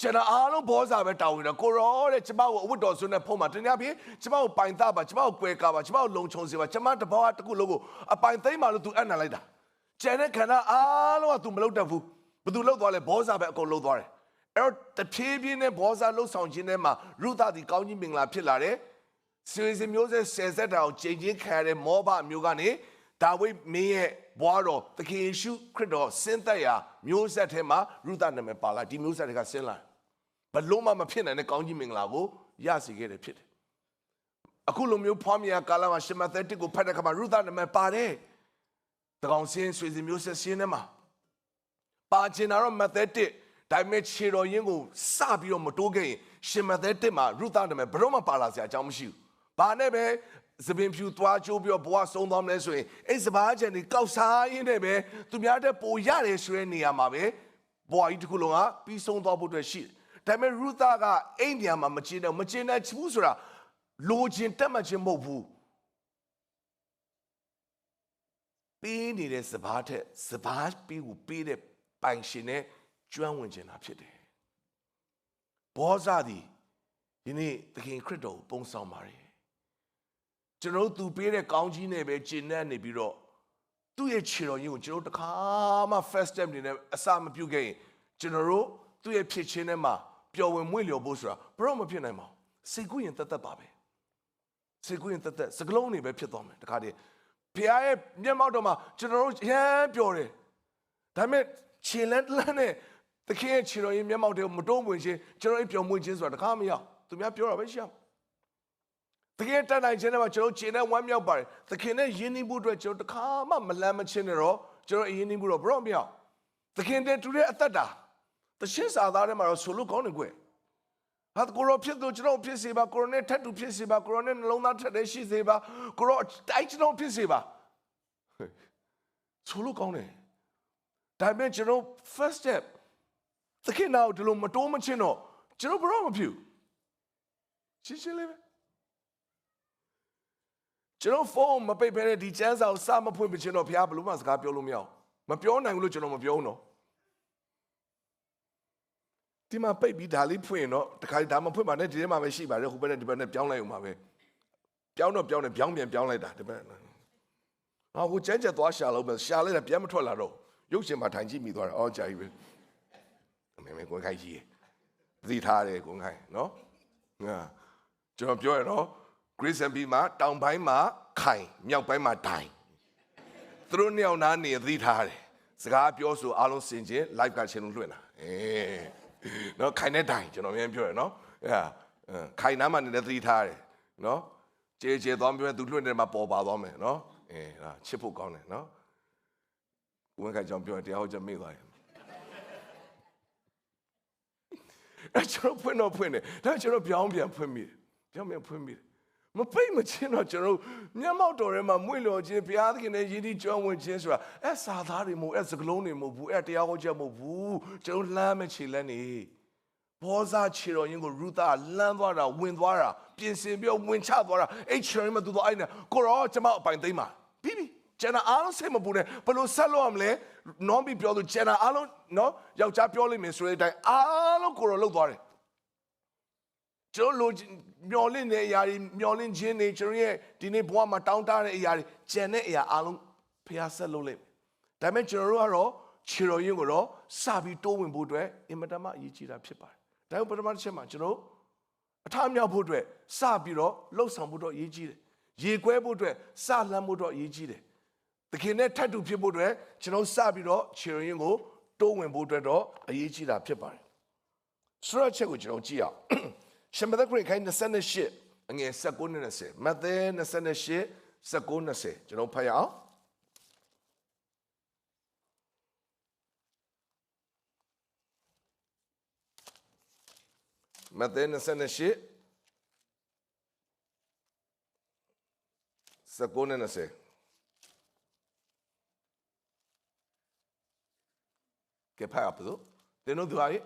ကျွန်တော်အားလုံးဘောဇာပဲတောင်းနေတာကိုရောတဲ့ကျမကိုအဝတ်တော်ဆွနဲ့ဖုံးမှာတနည်းအားဖြင့်ကျမကိုပိုင်သားပါကျမကိုကွယ်ကာပါကျမကိုလုံခြုံစေပါကျမတဘောတစ်ခုလုံးကိုအပိုင်သိမ်းပါလို့ तू အပ်နာလိုက်တာကျန်တဲ့ခန္ဓာအားလုံးက तू မလုပ်တတ်ဘူးဘယ်သူလုပ်သွားလဲဘောဇာပဲအကုန်လုပ်သွားတယ်အဲ့တော့တဖြည်းဖြည်းနဲ့ဘောဇာလှုပ်ဆောင်ခြင်းထဲမှာရုသဒီကောင်းကြီးမင်္ဂလာဖြစ်လာတယ်ဆွေစဉ်မျိုးဆက်ဆယ်ဆက်တာကိုချိန်ချင်းခံရတဲ့မောဘမျိုးကနေဒါဝိဒ်မင်းရဲ့ဘွားတော်သခင်ယေရှုခရစ်တော်ဆင်းသက်ရာမျိုးဆက်ထဲမှာရုသနာမည်ပါလာဒီမျိုးဆက်တွေကဆင်းလာဘလို့မှမဖြစ်နိုင်တဲ့ကောင်းကြီးမင်္ဂလာကိုရရှိခဲ့တယ်ဖြစ်တယ်အခုလိုမျိုးဖွားမြင်ကာလမှာရှမသက်တစ်ကိုဖတ်တဲ့အခါမှာရုသနာမည်ပါတယ်တကောင်ဆင်းဆွေစဉ်မျိုးဆက်ဆင်းထဲမှာပါချင်တာတော့မသက်တစ်ဒါပေမဲ့ခြေတော်ရင်းကိုစပြီးတော့မတိုးခဲ့ရင်ရှမသက်တစ်မှာရုသနာမည်ဘလို့မှပါလာစရာအကြောင်းမရှိဘူးဘာနဲ့ပဲသပင်ဖြူသွားချိုးပြီးတော့ဘဝဆုံးသွားမလဲဆိုရင်အဲ့စပါးချန်တွေကောက်စားရင်းနဲ့ပဲသူများတဲ့ပိုရတယ်ဆိုတဲ့နေရာမှာပဲဘဝကြီးတစ်ခုလုံးကပြီးဆုံးသွားဖို့အတွက်ရှိတယ်ဒါပေမဲ့ရုသကအဲ့နေရာမှာမကျင်းတော့မကျင်းတဲ့ဘူးဆိုတာလိုချင်တက်မှချင်းမဟုတ်ဘူးပေးနေတဲ့စပါးထက်စပါးပေးကိုပေးတဲ့ပိုင်ရှင်နဲ့ကျွမ်းဝင်ခြင်းတာဖြစ်တယ်ဘောဇာသည်ဒီနေ့သခင်ခရစ်တော်ကိုပုံဆောင်ပါတယ်ကျွန်တော်သူပေးတဲ့ကောင်းကြီးနဲ့ပဲကျင့်တဲ့နေပြီးတော့ သူ့ရဲ့ခြေတော်ရင်းကိုကျွန်တော်တခါမှ first step နေနဲ့အစမပြုတ်ခဲ့ရင်ကျွန်တော်တို့သူ့ရဲ့ဖြစ်ချင်းထဲမှာပျော်ဝင်မွေ့လျော်ဖို့ဆိုတာဘရောမဖြစ်နိုင်ပါဘူးစိတ်ကူးရင်တသက်ပါပဲစိတ်ကူးရင်တသက်စကလုံးတွေပဲဖြစ်သွားမယ်တခါတည်းဖခင်ရဲ့မျက်မှောက်တော်မှာကျွန်တော်တို့ရမ်းပျော်တယ်ဒါပေမဲ့ခြေလန်းလန်းနဲ့သခင်ရဲ့ခြေတော်ရင်းမျက်မှောက်တွေကိုမတုံးဝင်ခြင်းကျွန်တော်တို့ပျော်မွေ့ခြင်းဆိုတာတခါမရသူများပြောတာပဲရှိအောင်သခင်တန်တိုင်းခြင်းထဲမှာကျွန်တော်ခြေနဲ့ဝမ်းမြောက်ပါတယ်သခင်နဲ့ယဉ်နီးမှုအတွက်ကျွန်တော်တခါမှမလန်းမချင်းနဲ့တော့ကျွန်တော်ယဉ်နီးမှုတော့ဘရောမရသခင်တဲ့တူတဲ့အသက်တာတရှင်းစာသားထဲမှာတော့ဆိုလို့ကောင်းတယ်ကွဟာကိုရောဖြစ်သူကျွန်တော်ဖြစ်စေပါကိုရောနဲ့ထပ်တူဖြစ်စေပါကိုရောနဲ့နှလုံးသားထက်တဲ့ရှိစေပါကိုရောတိုက်ကျွန်တော်ဖြစ်စေပါဆိုလို့ကောင်းတယ်ဒါပေမဲ့ကျွန်တော် first step သခင်nàoဒီလိုမတိုးမချင်းတော့ကျွန်တော်ဘရောမဖြစ်ရှင်းရှင်းလေးပဲကျွန်တော်ဖုန်းမပိတ်ဖဲတဲ့ဒီချမ်းစာကိုစမဖွင့်ပြချင်းတော့ဘုရားဘယ်လိုမှစကားပြောလို့မရအောင်မပြောနိုင်ဘူးလို့ကျွန်တော်မပြောဘူးနော်ဒီမှာပိတ်ပြီးဒါလေးဖွင့်ရင်တော့တခါဒါမဖွင့်ပါနဲ့ဒီထဲမှာပဲရှိပါတယ်ဟိုဘက်နဲ့ဒီဘက်နဲ့ပြောင်းလိုက်အောင်ပါပဲပြောင်းတော့ပြောင်းတယ်ပြောင်းပြန်ပြောင်းလိုက်တာဒီဘက်ဟာဟိုကျန်းကျက်သွားရှာလို့ပဲရှာလိုက်တာပြန်မထွက်လာတော့ရုပ်ရှင်မှာထိုင်ကြည့်မိသွားတာအော်ကြာကြီးပဲမဲကိုခိုင်းကြီးသတိထားတယ်ကိုခိုင်းနော်ကျွန်တော်ပြောရတော့ Grace and P မှာတောင်ပိုင်းမှာခိုင်မြောက်ပိုင်းမှာဒိုင်သူတို့နှစ်ယောက်နားနေသတိထားတယ်စကားပြောဆိုအားလုံးစင်ချင်း live ကချင်းလုံးလွှင့်တာနော်ခိုင်နဲ့ဒိုင်ကျွန်တော်မြန်ပြောရနော်ခိုင်နားမှာနေတဲ့သတိထားတယ်နော်ကျေသွားပြောသူလွှင့်တယ်မှာပေါ်ပါသွားမယ်နော်ဟာချစ်ဖို့ကောင်းတယ်နော်ကိုခိုင်ကြောင့်ပြောတရားဟောချက်မေ့သွားတယ်ကျွန်တော်ဖွင့်တယ်ဒါကျွန်တော်ပြောင်းပြန်ဖွင့်မိတယ်ပြောင်းပြန်ဖွင့်မိတယ်မပိတ်မချင်းတော့ကျွန်တော်မျက်မှောက်တော်ထဲမှာမွေ့လျော်ခြင်းဘုရားသခင်နဲ့ယဉ်ကျေးကျွမ်းဝင်ခြင်းဆိုတာစာသားတွေမဟုတ်စကလုံးတွေမဟုတ်ဘူးတရားဟောချက်မဟုတ်ဘူးကျွန်တော်လမ်းမချေလန်းနေဘောဇာခြေတော်ရင်းကိုရူသာလမ်းသွားတာဝင်သွားတာပြင်ဆင်ပြီးဝင်ချသွားတာအဲ့ခြေတော်ရင်းမှာသူတို့အဲ့နဲ့ကိုရောကျွန်မအပိုင်သိမ်းပါပြီးပြီကျန်တာအားလုံးစိတ်မပူနဲ့ဘယ်လိုဆက်လို့ရမလဲနောဘီပြောသူကျန်တာအားလုံးနော်ယောက်ျားပြောလိမ့်မယ်ဆိုတဲ့အတိုင်းအားလုံးကိုရောလှုပ်သွားတယ်ကျွန်တော်မျောလင့်တဲ့အရာတွေမျောလင့်ခြင်းတွေကျွန်တော်ရဲ့ဒီနေ့ဘဝမှာတောင်းတတဲ့အရာတွေကျန်တဲ့အရာအားလုံးဖျားဆက်လုပ်လိုက်ဒါပေမဲ့ကျွန်တော်တို့ကတော့ခြေတော်ရင်းကိုတော့စပြီးတိုးဝင်ဖို့အတွက်အင်မတန်မှအရေးကြီးတာဖြစ်ပါတယ်ဒါပေမဲ့ပထမတစ်ချက်မှာကျွန်တော်အထမြောက်ဖို့အတွက်စပြီးတော့လှုပ်ဆောင်ဖို့တော့အရေးကြီးတယ်ရေခွဲဖို့အတွက်စလှမ်းဖို့တော့အရေးကြီးတယ်သခင်နဲ့ထပ်တူဖြစ်ဖို့အတွက်ကျွန်တော်စပြီးတော့ခြေတော်ရင်းကိုတိုးဝင်ဖို့အတွက်တော့အရေးကြီးတာဖြစ်ပါတယ်ဆိုတော့ချက်ကိုကျွန်တော်ကြည့်အောင်ရှမသက်ခရစ်ခိုင်း28အငယ်19နဲ့20မဿဲ28 19 20ကျွန်တော်ဖတ်ရအောင်မဿဲ28 19နဲ့20ကဲဖတ်ရအောင်တင်းတို့ပြောရည်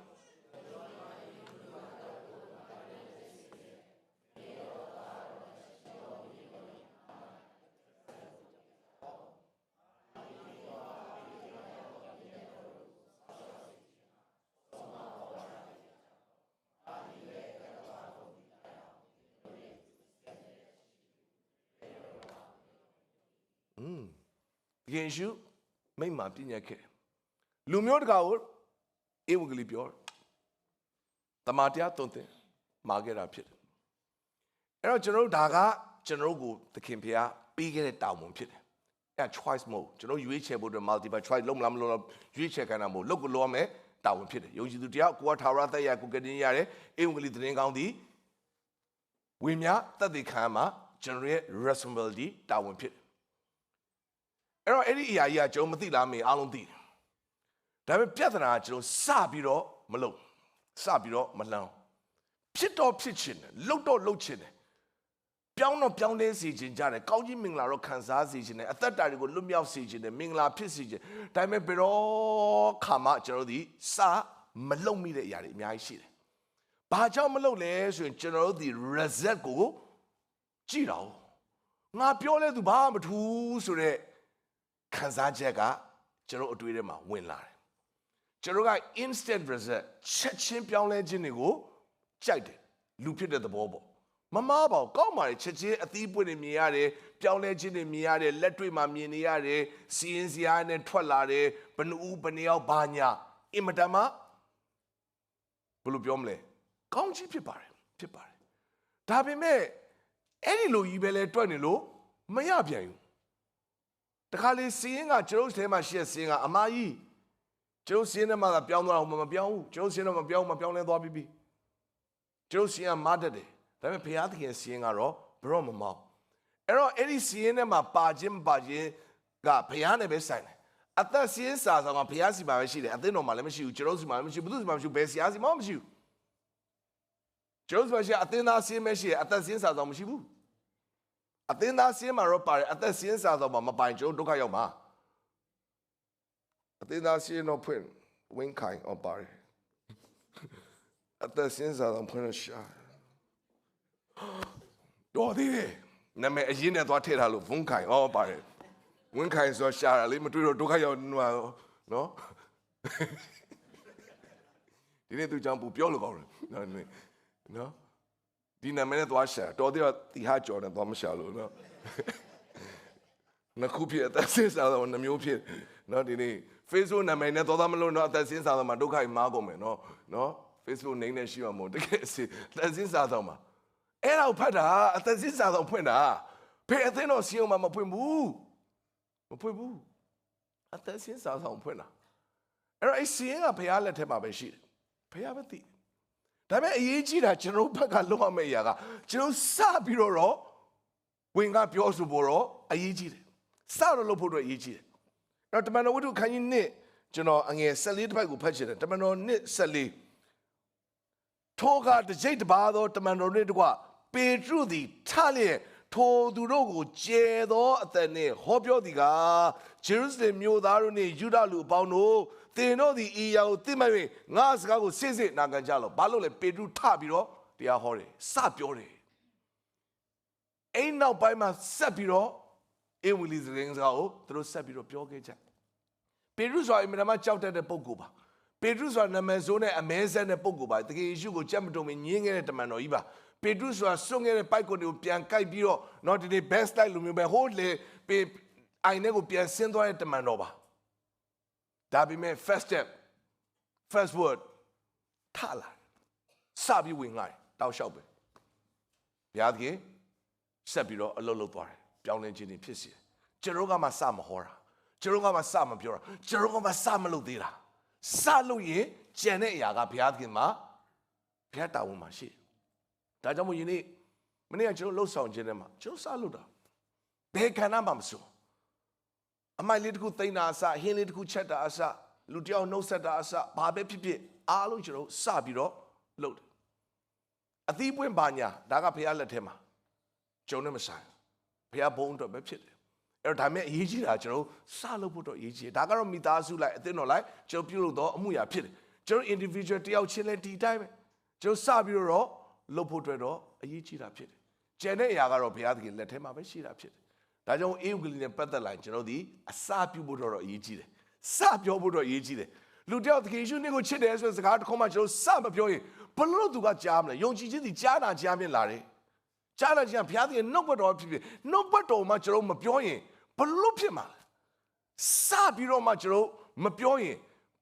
ယေရှုမိမ့်မှာပြညတ်ခဲ့လူမျိုးတကာကိုဧဝံဂေလိပြောတမန်တရားသွန်သင်မာခဲ့တာဖြစ်တယ်အဲ့တော့ကျွန်တော်တို့ဒါကကျွန်တော်တို့ကိုသခင်ဖျားပေးခဲ့တဲ့တာဝန်ဖြစ်တယ်အဲ့ choice မဟုတ်ကျွန်တော်ရွေးချယ်ဖို့အတွက် multiple choice လုံးမလားမလုံးလားရွေးချယ်ခိုင်းတာမဟုတ်လုပ်ကိုလုပ်ရမယ်တာဝန်ဖြစ်တယ်ယုံကြည်သူတရားကိုကထာဝရသက်ရကိုကတင်ရတယ်ဧဝံဂေလိသတင်းကောင်းသည်ဝိညာဉ်သက်သေခံမှာကျွန်တော်ရဲ့ responsibility တာဝန်ဖြစ်တယ်အဲ့တော့အဲ့ဒီအရာကြီးကကျွန်တော်မသိလားမင်းအားလုံးသိတယ်ဒါပေမဲ့ပြဿနာကကျွန်တော်စပြီးတော့မလုပ်စပြီးတော့မလှမ်းဖြစ်တော့ဖြစ်ချင်တယ်လှုပ်တော့လှုပ်ချင်တယ်ပြောင်းတော့ပြောင်းလဲစေချင်ကြတယ်ကောင်းကြီးမင်္ဂလာတော့ခံစားစေချင်တယ်အသက်တာတွေကိုလွတ်မြောက်စေချင်တယ်မင်္ဂလာဖြစ်စေချင်ဒါပေမဲ့ဘယ်တော့ခါမှကျွန်တော်ဒီစမလှုပ်မိတဲ့အရာတွေအများကြီးရှိတယ်ဘာကြောင့်မလှုပ်လဲဆိုရင်ကျွန်တော်တို့ဒီ result ကိုကြည့်တော့ငါပြောလဲသူဘာမှမထူးဆိုတဲ့ခံစားချက်ကကျွန်တော်အတွေ့အထဲမှာဝင်လာတယ်ကျွန်တော်က instant result ချက်ချင်းပြောင်းလဲခြင်းတွေကိုကြိုက်တယ်လူဖြစ်တဲ့သဘောပေါ့ မားပါဘူးကောင်းပါလေချက်ချင်းအသီးပွင့်နေမြင်ရတယ်ပြောင်းလဲခြင်းတွေမြင်ရတယ်လက်တွေ့မှာမြင်နေရတယ်စီရင်စရာနဲ့ထွက်လာတယ်ဘနူးဘနယောက်ဘာညာအင်မတန်မှဘယ်လိုပြောမလဲကောင်းကြီးဖြစ်ပါတယ်ဒါပေမဲ့အဲ့ဒီလိုကြီးပဲလဲတွက်နေလို့မရပြန်ဘူးတခါလေစီရင်ကကျွန်တော်ထဲမှာရှိတဲ့စီရင်ကအမကြီးကျွန်တော်စီရင်ထဲမှာပြောင်းသွားအောင်မပြောင်းဘူးကျွန်တော်စီရင်တော့မပြောင်းလဲသွားပြီကျွန်တော်စီရင်ကမတတ်တယ်ဒါပေမဲ့ဘုရားသခင်စီရင်ကတော့ဘရော့မမောင်းအဲ့တော့အဲ့ဒီစီရင်ထဲမှာပါခြင်းကဘုရားနဲ့ပဲဆိုင်တယ်အသက်စီရင်စာဆောင်ကဘုရားစီမှာပဲရှိတယ်အသင်းတော်မှာလည်းမရှိဘူးကျွန်တော်စီမှာလည်းမရှိဘူးဘုသူစီမှာမရှိဘူးဘယ်ဆရာစီမှာမရှိဘူးကျွန်တော်စီမှာရှိအသင်းသားစီရင်မရှိတယ်အသက်စီရင်စာဆောင်မရှိဘူးအသင်းသားစီရင်မှာတော့ပါတယ်အသက်စီရင်စာဆောင်မှာမပိုင်ကျွန်တော်ဒုက္ခရောက်မှာအသင်းသားစီရင်တော့ဖွင့်ဝင်းခိုင်အောင်ပါတယ်အသက်စီရင်စာဆောင်ဖွင့်လို့ရှာတော်သေးတယ်နာမည်အရင်နဲ့သွားထည့်ထားလို့ဝင်းခိုင်အောင်ပါတယ်ဝင်းခိုင်ဆိုရှာတာလေမတွေ့တော့ဒုက္ခရောက်နော်ဒီနေ့သူကြောင့်ပူပြောလို့ကောင်းတယ်နော်ဒီနာမည်နဲ့သွားရှာတော်သေးတော့တီဟာကြော်နဲ့သွားမရှာလို့နော်နှစ်ခုဖြစ်အသက်စင်းစားတော့နှမျိုးဖြစ်နော်ဒီနေ့ Facebook နာမည်နဲ့သွားသားမလို့နော်အသက်စင်းစားတော့မှဒုက္ခကြီးမားကုန်မယ်နော် Facebook နေနဲ့ရှိရမို့တကယ်စီအသက်စင်းစားတော့မှအဲ့တော့ဖတ်တာအသက်စင်းစားတော့ဖွင့်တာဖေအသင်းတော်စီအောင်မှမဖွင့်ဘူးအသက်စင်းစားတော့ဖွင့်တာအဲ့တော့အဲ့စီရင်ကဘုရားလက်ထက်မှာပဲရှိတယ်ဘုရားပဲသိဒါပေမဲ့အရေးကြီးတာကျွန်တော်ဘက်ကလုပ်ရမယ့်အရာကကျွန်တော်စပြီးတော့ဝင်ကပြောဆိုဖို့တော့အရေးကြီးတယ်စတော့လုပ်ဖို့တော့အရေးကြီးတယ်အဲ့တော့တမန်တော်ဝတ္ထုခန်းကြီး1ကျွန်တော်အငယ်14တစ်ပိုက်ကိုဖတ်ချင်တယ်တမန်တော်1:14ထိုကတစ်ကြိတ်တစ်ပါးသောတမန်တော်နှင့်တကွပေတရုသည်ထလျက်ထိုသူတို့ကိုကျဲသောအသက်နှင့်ဟောပြောသည်ကားဂျေရုရှလင်မြို့သားတို့နှင့်ယူဒလူအပေါင်းတို့သင်တို့သည်ဤရာကိုသိမှတ်၍ငါစကားကိုစစ်စစ်နာခံကြလော့ဘာလို့လဲပေတရုထပြီးတော့တရားဟောတယ်စပြောတယ်အိမ်နောက်ပိုင်းမှာဆက်ပြီးတော့အေဝီလီစကားကိုသူတို့ဆက်ပြီးတော့ပြောခဲ့ကြပေတရုဆိုတာအမြဲတမ်းကြောက်တတ်တဲ့ပုဂ္ဂိုလ်ပါပေတရုဆိုတာနာမည်ဆိုးနဲ့အမဲဆက်တဲ့ပုဂ္ဂိုလ်ပါတကယ်ယေရှုကိုကြက်မတုံမညင်းခဲ့တဲ့တမန်တော်ကြီးပါပေတရုဆိုတာစွန့်ခဲ့တဲ့ပိုက်ကွန်တွေကိုပြန်ကိုက်ပြီးတော့တော့ဒီနေ့ best light လိုမျိုးပဲဟိုးလေပေအိုင်နဲ့ကိုပြန်ဆင်းသွားတဲ့တမန်တော်ပါဒါပေမဲ့ first word ထလာစပြီးဝင်လာတယ်တောက်လျှောက်ပဲဘုရားသခင်ဆက်ပြီးတော့အလုပ်လုပ်သွားတယ်ပြောင်းလဲခြင်းတွေဖြစ်စေတယ်ကျွန်တော်ကမှစမဟောတာကျွန်တော်ကမှစမပြောတာကျွန်တော်ကမှစမလုပ်သေးတာစလို့ရင်ကြံတဲ့အရာကဘုရားသခင်မှာဘုရားတာဝန်မှာရှိတယ်ဒါကြောင့်မို့ယနေ့မနေ့ကကျွန်တော်လှုပ်ဆောင်ခြင်းထဲမှာကျွန်တော်စလုပ်တာဘယ်ခန္ဓာမှမစိုးအမိုက်လေးတစ်ခုသိမ်းတာအစဟင်းလေးတစ်ခုချက်တာအစလူတယောက်နှုတ်ဆက်တာအစဘာပဲဖြစ်ဖြစ်အားလုံးကျွန်တော်စပြီးတော့လုပ်တယ်အသီးပွင့်ပါညာဒါကဘုရားလက်ထဲမှာကျုံနဲ့မဆိုင်ဘုရားဘုန်းအတွက်ပဲဖြစ်တယ်အဲ့တော့ဒါမဲ့အရေးကြီးတာကျွန်တော်စလုပ်ဖို့တော့အရေးကြီးတယ်ဒါကတော့မိသားစုလိုက်အသင်းတော်လိုက်ကျွန်တော်ပြုလုပ်တော့အမှုရာဖြစ်တယ်ကျွန်တော် individual တယောက်ချင်းလဲဒီတိုင်းပဲကျွန်တော်စပြီးတော့လုပ်ဖို့အတွက်တော့အရေးကြီးတာဖြစ်တယ်ကျန်တဲ့အရာကတော့ဘုရားသခင်လက်ထဲမှာပဲရှိတာဖြစ်တယ်ဒါကြောင့်အေဝဂလိနဲ့ပတ်သက်လာရင်ကျွန်တော်ဒီအစပြုဖို့တော့အရေးကြီးတယ်စပြောဖို့တော့အရေးကြီးတယ်လူတယောက်သခင်ယေရှုနဲ့ကိုချစ်တယ်ဆိုတဲ့စကားတစ်ခုမှကျွန်တော်စမပြောရင်ဘလို့သူကကြားမလဲယုံကြည်ခြင်းဒီကြားတာကြားမြင်လာတယ်ကြားလာခြင်းဘုရားသခင်နှုတ်ဘတ်တော်ဖြစ်ဖြစ်နှုတ်ဘတ်တော်မှကျွန်တော်မပြောရင်ဘလို့ဖြစ်မှာလဲစပြီးတော့မှကျွန်တော်မပြောရင်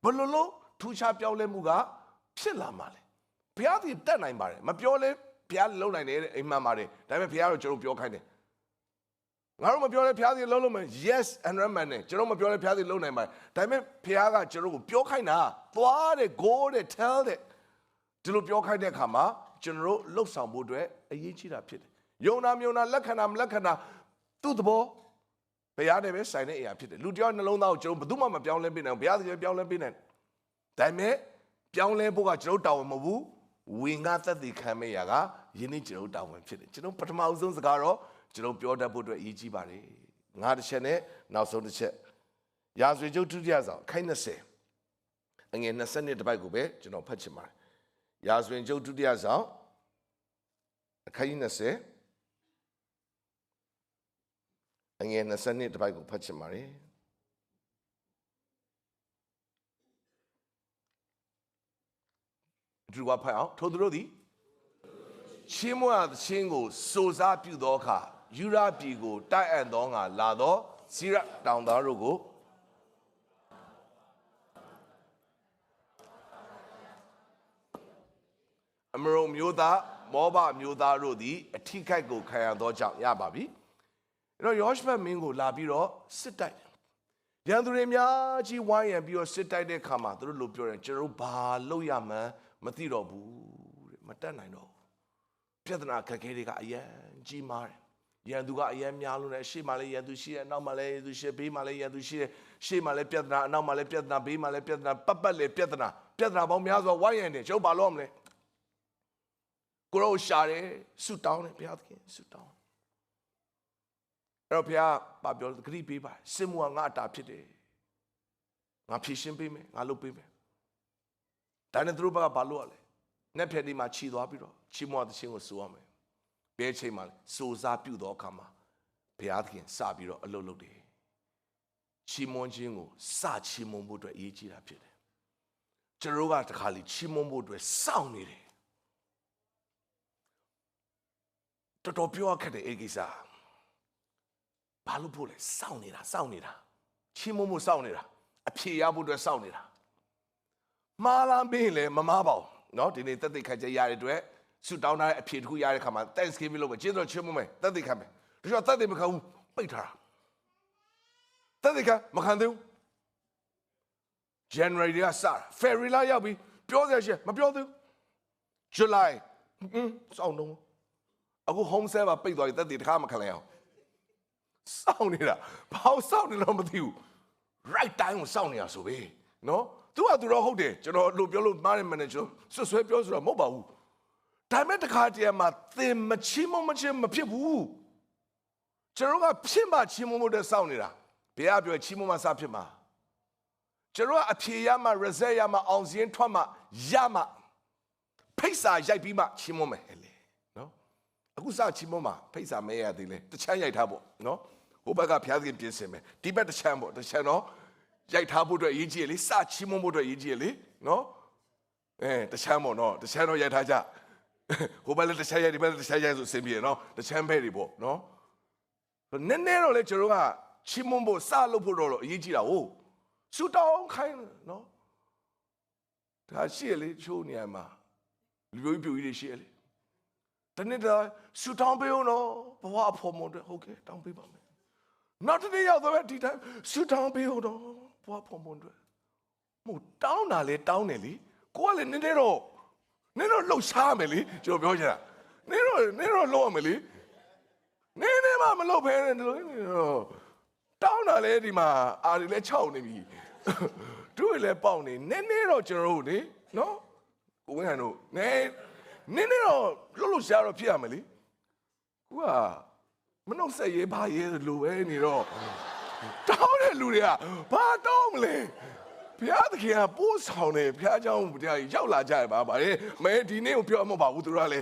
ဘလို့ထူးခြားပြောင်းလဲမှုကဖြစ်လာမှာလဲဘုရားသခင်တတ်နိုင်ပါတယ်မပြောလဲဘုရားလုံနိုင်တယ်အိမ်မှန်ပါတယ်ဒါပေမဲ့ဘုရားတော့ကျွန်တော်ပြောခိုင်းတယ်ငါတို့မပြောလဲဘုရားသခင်လုံလို့မယ် yes and amen နဲ့ကျွန်တော်မပြောလဲဘုရားသခင်လုံနိုင်ပါတယ်ဒါပေမဲ့ဘုရားကကျွန်တော်ကိုပြောခိုင်းတာသွားတယ် go တယ် tell တယ်ဒီလိုပြောခိုင်းတဲ့အခါမှာကျွန်တော်လှုပ်ဆောင်ဖို့အတွက်အရေးကြီးတာဖြစ်တယ်ယုံနာမြုံနာလက်ခံနာမလက်ခံနာသူ့သဘောဘုရားနဲ့ပဲဆိုင်တဲ့အရာဖြစ်တယ်လူတယောက်နှလုံးသားကိုကျွန်တော်ဘယ်သူမှမပြောင်းလဲပေးနိုင်ဘူးဘုရားသခင်ပြောင်းလဲပေးနိုင်ဒါပေမဲ့ပြောင်းလဲဖို့ကကျွန်တော်တာဝန်မဟုတ်ဘူးဝင်ငါသက်သေခံမယ့်အရာကယနေ့ကျွန်တော်တာဝန်ဖြစ်တယ်ကျွန်တော်ပထမအဆုံးစကားတော့ကျွန်တော်ပြောတတ်ဖို့အတွက်အရေးကြီးပါတယ်ငါတစ်ချက်နဲ့နောက်ဆုံးတစ်ချက်ရာဇဝင်ကျုပ်ဒုတိယဆောင်ခိုင်း20အငယ်20တစ်ပိုက်ကိုပဲကျွန်တော်ဖတ်ချင်ပါတယ်ရာဇဝင်ကျုပ်ဒုတိယဆောင်အခန်းကြီး20အငယ်20တစ်ပိုက်ကိုဖတ်ချင်ပါတယ်ဒီဝါဖတ်အောင်ထိုသူတို့သည် ချင်းမွားချင်းကိုစိုးစားပြုသောအခါယူရပြည်ကိုတိုက်အံ့သောငါလာသောစီရတောင်သားတို့ကိုအမရုံမျိုးသားမောဘမျိုးသားတို့သည်အထိခိုက်ကိုခံရသောကြောင့်ရပါပြီအဲ့တော့ယောရှဖတ်မင်းကိုလာပြီးတော့စစ်တိုက်ရန်သူတွေများကြီးဝိုင်းရံပြီးတော့စစ်တိုက်တဲ့ခါမှာသူတို့လိုပြောတယ်ကျွန်တော်ဘာလုပ်ရမှန်းမသိတော့ဘူးတဲ့မတက်နိုင်တော့ပြဿနာခက်ခဲတွေကအရန်ကြီးမားတယ်ရန်သူကအရန်များလို့လည်းရှေ့မှာလည်းရန်သူရှိတယ်နောက်မှာလည်းရန်သူရှိဘေးမှာလည်းရန်သူရှိတယ်ရှေ့မှာလည်းပြဿနာအနောက်မှာလည်းပြဿနာဘေးမှာလည်းပြဿနာပတ်လည်းပြဿနာပေါင်းများစွာဝိုင်းရံတယ်ကျွန်တော်ဘာလုပ်မလဲကိုရောရှာတယ်ဆူတောင်းတယ်ဘုရားသခင်ဆူတောင်းအဲ့တော့ဘုရားပါပြောဂရိပေးပါစစ်မှုကငါအတာဖြစ်တယ်ငါဖြည့်ရှင်းပေးမယ်ငါလုပ်ပေးမယ်ဒါနဲ့သူတို့ဘက်ကဘာလုပ်ရလဲနဲ့ဖြက်ဒီမှာခြီသွားပြီးတော့ချီးမွားသခြင်းကိုဆိုရမယ်ဘယ်အချိန်မှလဲစိုးစားပြုသောအခါမှာဘုရားသခင်စပြီးတော့အလုပ်လုပ်တယ်ချီးမွမ်းခြင်းကိုစချီးမွမ်းဖို့အတွက်အရေးကြီးတာဖြစ်တယ်ကျွန်တော်တို့ကတခါလေချီးမွမ်းဖို့အတွက်စောင့်နေတယ်တော်တော်ပြောရခက်တယ်အဲ့ကိစ္စဘာလို့ဖို့လဲစောင့်နေတာချီးမွမ်းဖို့စောင့်နေတာအဖြေရဖို့အတွက်စောင့်နေတာမာလာမင်းလည်းမမားပါဘူးเนาะဒီနေ့တက်သိခတ်ကြရတဲ့အတွက်ဆူတောင်းတဲ့အဖြေတစ်ခုရတဲ့ခါမှာ Thanksgiving လုပ်မယ်ကျေးဇူးချီးမွမ်းမယ်တက်သိခတ်မယ်ဒါကြောင့်တက်သိမခံဘူးပိတ်ထားတာတက်သိခတ်မခံသေးဘူး January ကစတာ February လာရောက်ပြီပြောစရာရှိမပြောသေးဘူး July စောင့်တော့အခု home sale မှာပိတ်သွားပြီတက်သိတခါမခံလိုက်အောင်စောင့်နေတာဘာလို့စောင့်နေလို့မသိဘူး right time ကိုစောင့်နေတာဆိုပဲเนาะသူကသူတော့ဟုတ်တယ်ကျွန်တော်လို့ပြောလို့မားတဲ့မန်နေဂျာဆွဆွဲပြောဆိုတာမဟုတ်ပါဘူးဒါပေမဲ့တခါတည်းမှာသင်မချီးမမချင်းမဖြစ်ဘူးကျွန်တော်ကဖြစ်မှချီးမမို့တဲ့စောင့်နေတာဘုရားပြောချီးမမစဖြစ်မှာကျွန်တော်ကအဖြေရမှ result ရမှအောင်စင်းထွက်မှရမှဖိတ်စာရိုက်ပြီးမှချီးမမယ်ဟဲ့လေနော်အခုစချီးမမှာဖိတ်စာမဲရသေးလေတချမ်းရိုက်ထားပေါ့နော်ဟိုဘက်ကဘုရားသခင်ပြင်ဆင်မယ်ဒီဘက်တချမ်းပေါ့တချမ်းတော့ရိုက်ထားဖို့အတွက်အရေးကြီးရလေစချီးမဖို့အတွက်အရေးကြီးရလေနော်တချမ်းပေါ့နော်တချမ်းတော့ရိုက်ထားကြဟိုဘက်လည်းတချမ်းရိုက်ဒီဘက်လည်းတချမ်းရိုက်ဆိုအဆင်ပြေနော်တချမ်းပဲတွေပေါ့နော်နည်းနည်းတော့လေကျွန်တော်ကချီးမဖို့စလုပ်ဖို့တော့အရေးကြီးတာဟုတ်ဆူတောင်းခိုင်းနော်ဒါရှိရလေချိုးနေရမှာလူပြိုကြီးတွေရှိရလေတနေ့တော့ဆူတောင်းပေးအောင်နော်ဘဝအဖို့မတို့ဟုတ်ကဲ့တောင်းပေးပါမယ်နောက်တစ်နေ့ရောက်တော့ဒီတိုင်းဆူတောင်းပေးအောင်နော်ဘဝအဖို့မတို့မို့တောင်းတာလေတောင်းတယ်လေကိုကလည်းနည်းနည်းတော့လှုပ်ရှားမယ်လေကျွန်တော်ပြောချင်တာနည်းတော့လှုပ်ရမယ်လေနည်းနည်းမှမလှုပ်ဖဲနဲ့လို့တောင်းတာလေဒီမှာအာတွေလည်းခြောက်နေပြီတို့လည်းပေါက်နေနည်းနည်းတော့ကျွန်တော်တို့လေနော်ကိုဝင်းဟန်တို့နည်းတော့လှုပ်ရှားတော့ဖြစ်ရမယ်လေကိုကမနှုတ်ဆက်ရေးဘာရေးလိုပဲနေတော့တောင်းတဲ့လူတွေကဘာတောင်းမလဲဘုရားသခင်ကပို့ဆောင်တယ်ဘုရားเจ้าတရားရောက်လာကြရပါလေမဲဒီနေ့ကိုပြောမှာပါဘူးသူတို့ကလေ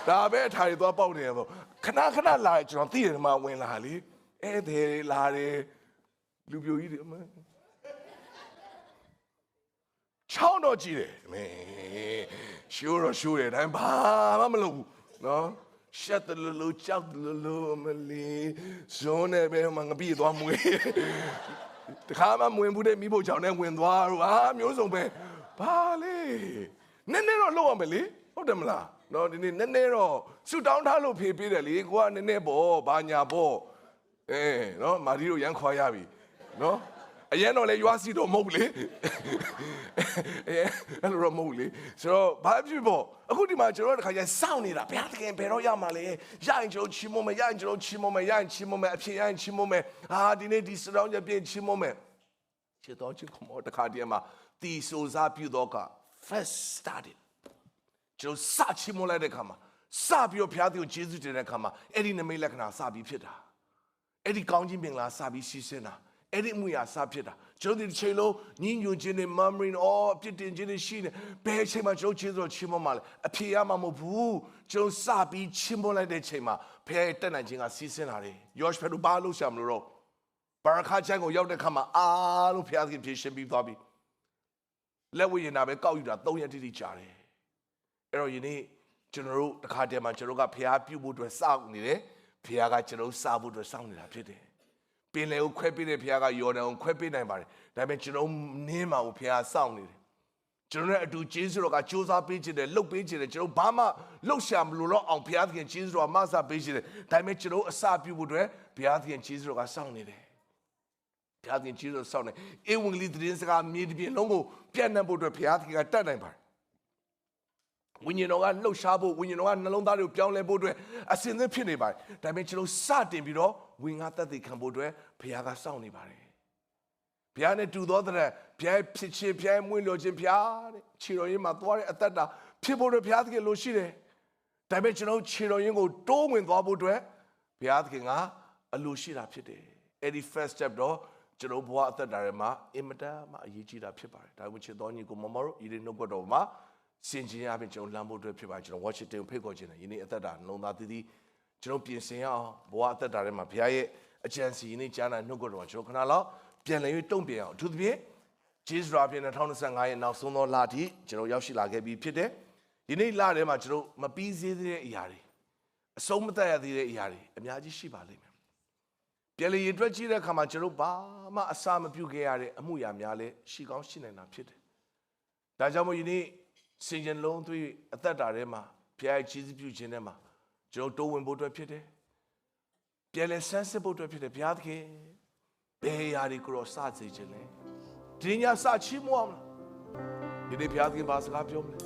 ဒါပဲအထာတွေသွားပေါက်နေရတော့ခဏလာကျွန်တော်သိတယ်မှာဝင်လာလေဧည့်သည်လာတယ်လူပြိုကြီးတွေအမချောင်းတော့ကြည့်တယ်မင်းရှိုးတယ်တိုင်းဘာမှမလုပ်ဘူးနော်ရှက်တယ်လို့ကြောက်တယ်လို့မလီဇုံးနဲ့ပဲငပိသွားမွေးတခါမှမဝင်ဘူးတဲ့မိဖို့ချောင်းနဲ့ဝင်သွားတော့မျိုးစုံပဲဘာလေနည်းနည်းတော့လုပ်ရမယ်လေဟုတ်တယ်မလားနော်ဒီနေ့နည်းနည်းတော့ဆူတောင်းထားလို့ဖြေပေးတယ်လေကိုကနည်းနည်းပေါ့ဘာညာပေါ့နော်မာရီတို့ရန်ခွာရပြီနော်အရင်တော့လေရွာစီတော့မဟုတ်ဘူးလေအဲ့လိုတော့မဟုတ်ဘူးလေဆိုတော့ဘာဖြစ်ပေါ့အခုဒီမှာကျွန်တော်တို့တစ်ခါကျစောင့်နေတာဘုရားသခင်ဘယ်တော့ရမှာလဲရရင်ကျွန်တော်ချီးမွမ်းမယ်ရရင်ကျွန်တော်ချီးမွမ်းမယ်ရရင်ချီးမွမ်းမယ်အဖြစ်ရရင်ချီးမွမ်းမယ်ဒီနေ့ဒီစတောင်းချက်ပြင်ချီးမွမ်းမယ်ချစ်တော်ချင်းခမောတခါတည်းမှာတီဆိုစားပြုတော့က first started ကျွန်တော်စချီးမွမ်းလိုက်တဲ့ခါမှာစပြီးတော့ဘုရားသခင်ကိုကျေးဇူးတင်တဲ့ခါမှာအဲ့ဒီနမိတ်လက္ခဏာစပြီးဖြစ်တာအဲ့ဒီကောင်းခြင်းမင်္ဂလာစပြီးရှိစင်းတာအဲ့ဒီအမှုရာစဖြစ်တာကျွန်တော်ဒီချိန်လုံးညင်ညွန်ခြင်းနဲ့ murmuring အပြစ်တင်ခြင်းတွေရှိနေဘယ်အချိန်မှာကျွန်တော်ကျေးဇူးတော်ချီးမွမ်းမှာလဲအဖြေရမှာမဟုတ်ဘူးကျွန်တော်စပြီးချီးမွမ်းလိုက်တဲ့ချိန်မှာဘုရားရဲ့တက်နိုင်ခြင်းကစီးဆင်းလာတယ်ယောရှဖက်တို့ဘာလို့ရှာမလို့တော့ဘာရခါချမ်းကိုရောက်တဲ့ခါမှာအားလို့ဘုရားသခင်ဖြည့်ရှင်းပြီးသွားပြီလက်ဝိညာဉ်နာပဲကောက်ယူတာ3ရက်တိတိကြာတယ်အဲ့တော့ယနေ့ ကျွန်တော်တို့တခါတည်းမှာကျွန်တော်ကဖျားပြုတ်ဖို့အတွက်စောင့်နေတယ်ဖျားကကျွန်တော်စားဖို့အတွက်စောင့်နေတာဖြစ်တယ်ပင်လေကိုခွဲပေးတဲ့ဖျားကယော်ဒန်ကိုခွဲပေးနိုင်ပါတယ်ဒါပေမဲ့ကျွန်တော်နင်းမှာကိုဖျားစောင့်နေတယ်ကျွန်တော်နဲ့အတူဂျေဇုတော်ကစူးစမ်းပေးခြင်းတယ်လှုပ်ပေးခြင်းတယ်ကျွန်တော်ဘာမှလှုပ်ရှားမလို့တော့အောင်ဘုရားသခင်ဂျေဇုတော်မဆပေးခြင်းတယ်ဒါပေမဲ့ကျွန်တော်အစာပြုဖို့အတွက်ဘုရားသခင်ဂျေဇုတော်ကစောင့်နေတယ်ဘုရားသခင်ဂျေဇုတော်စောင့်နေဧဝံဂေလိသတင်းစကားမြေတစ်ပြင်လုံးကိုပြန့်နှံ့ဖို့အတွက်ဘုရားသခင်ကတတ်နိုင်ပါတယ်ဝိညာဉ်တော်ကလှုပ်ရှားဖို့ဝိညာဉ်တော်ကနှလုံးသားတွေကိုပြောင်းလဲဖို့အတွက်အစဉ်သင့်ဖြစ်နေပါတယ်ဒါပေမဲ့ကျွန်တော်စတင်ပြီးတော့ဝိငါသက်သေခံဖို့အတွက်ဘုရားကစောင့်နေပါတယ်ဘုရားနဲ့တူသောတဲ့ဘုရားဖြစ်ခြင်းဘုရားမွေးလျော်ခြင်းဘုရားတဲ့ခြေတော်ရင်းမှာသွားတဲ့အသက်တာဖြစ်ဖို့အတွက်ဘုရားသခင်လိုရှိတယ်ဒါပေမဲ့ကျွန်တော်ခြေတော်ရင်းကိုတိုးဝင်သွားဖို့အတွက်ဘုရားသခင်ကအလိုရှိတာဖြစ်တယ်အဲ့ဒီ first step တော့ကျွန်တော်ဘဝအသက်တာထဲမှာအင်မတန်မှအရေးကြီးတာဖြစ်ပါတယ်ဒါကြောင့်ချစ်တော်ညီကိုမမတို့ဤနှုတ်ကပတ်တော်မှာစင်ကြင်အပြင်ကျွန်တော်လမ်းဖို့အတွက်ဖြစ်ပါတယ်ကျွန်တော် watch it ကိုဖိတ်ခေါ်ခြင်းနဲ့ယနေ့အသက်တာနှလုံးသားတည်တည်ကျွန်တော်ပြင်ဆင်ရအောင်ဘဝအသက်တာထဲမှာဘုရားရဲ့အကြံစီယနေ့ကြားနာနှုတ်ကပတ်တော်မှာကျွန်တော်ခဏလောက်ပြန်လည်၍တုံ့ပြန်အောင်အထူးသဖြင့်ဂျေဇရာပြင်2025ရဲ့နောက်ဆုံးသောလအထိကျွန်တော်ရောက်ရှိလာခဲ့ပြီးဖြစ်တယ်ဒီနေ့လထဲမှာကျွန်တော်မပြီးသေးတဲ့အရာတွေအဆုံးမသတ်ရသေးတဲ့အရာတွေအများကြီးရှိပါလိမ့်မယ်ပြန်လည်ရည်တွက်ကြည့်တဲ့အခါမှာကျွန်တော်ဘာမှအစာမပြုတ်ခဲ့ရတဲ့အမှုရာများလည်းရှိကောင်းရှိနိုင်တာဖြစ်တယ်ဒါကြောင့်မို့ဒီနေ့စင်ကြယ်လုံးသွေးအသက်တာထဲမှာဘုရားရဲ့ကြီးစုပြုခြင်းထဲမှာကျွန်တော်တိုးဝင်ဖို့အတွက်ဖြစ်တယ်ပြန်လည်ဆန်းစစ်ဖို့အတွက်ဖြစ်တယ်ဘုရားသခင်ဘယ်ရာတွေကိုတော့စစေခြင်းလဲဒီညစချီးမွမ်းမလားဒီနေ့ဘုရားသခင်ဘာစကားပြောမလဲ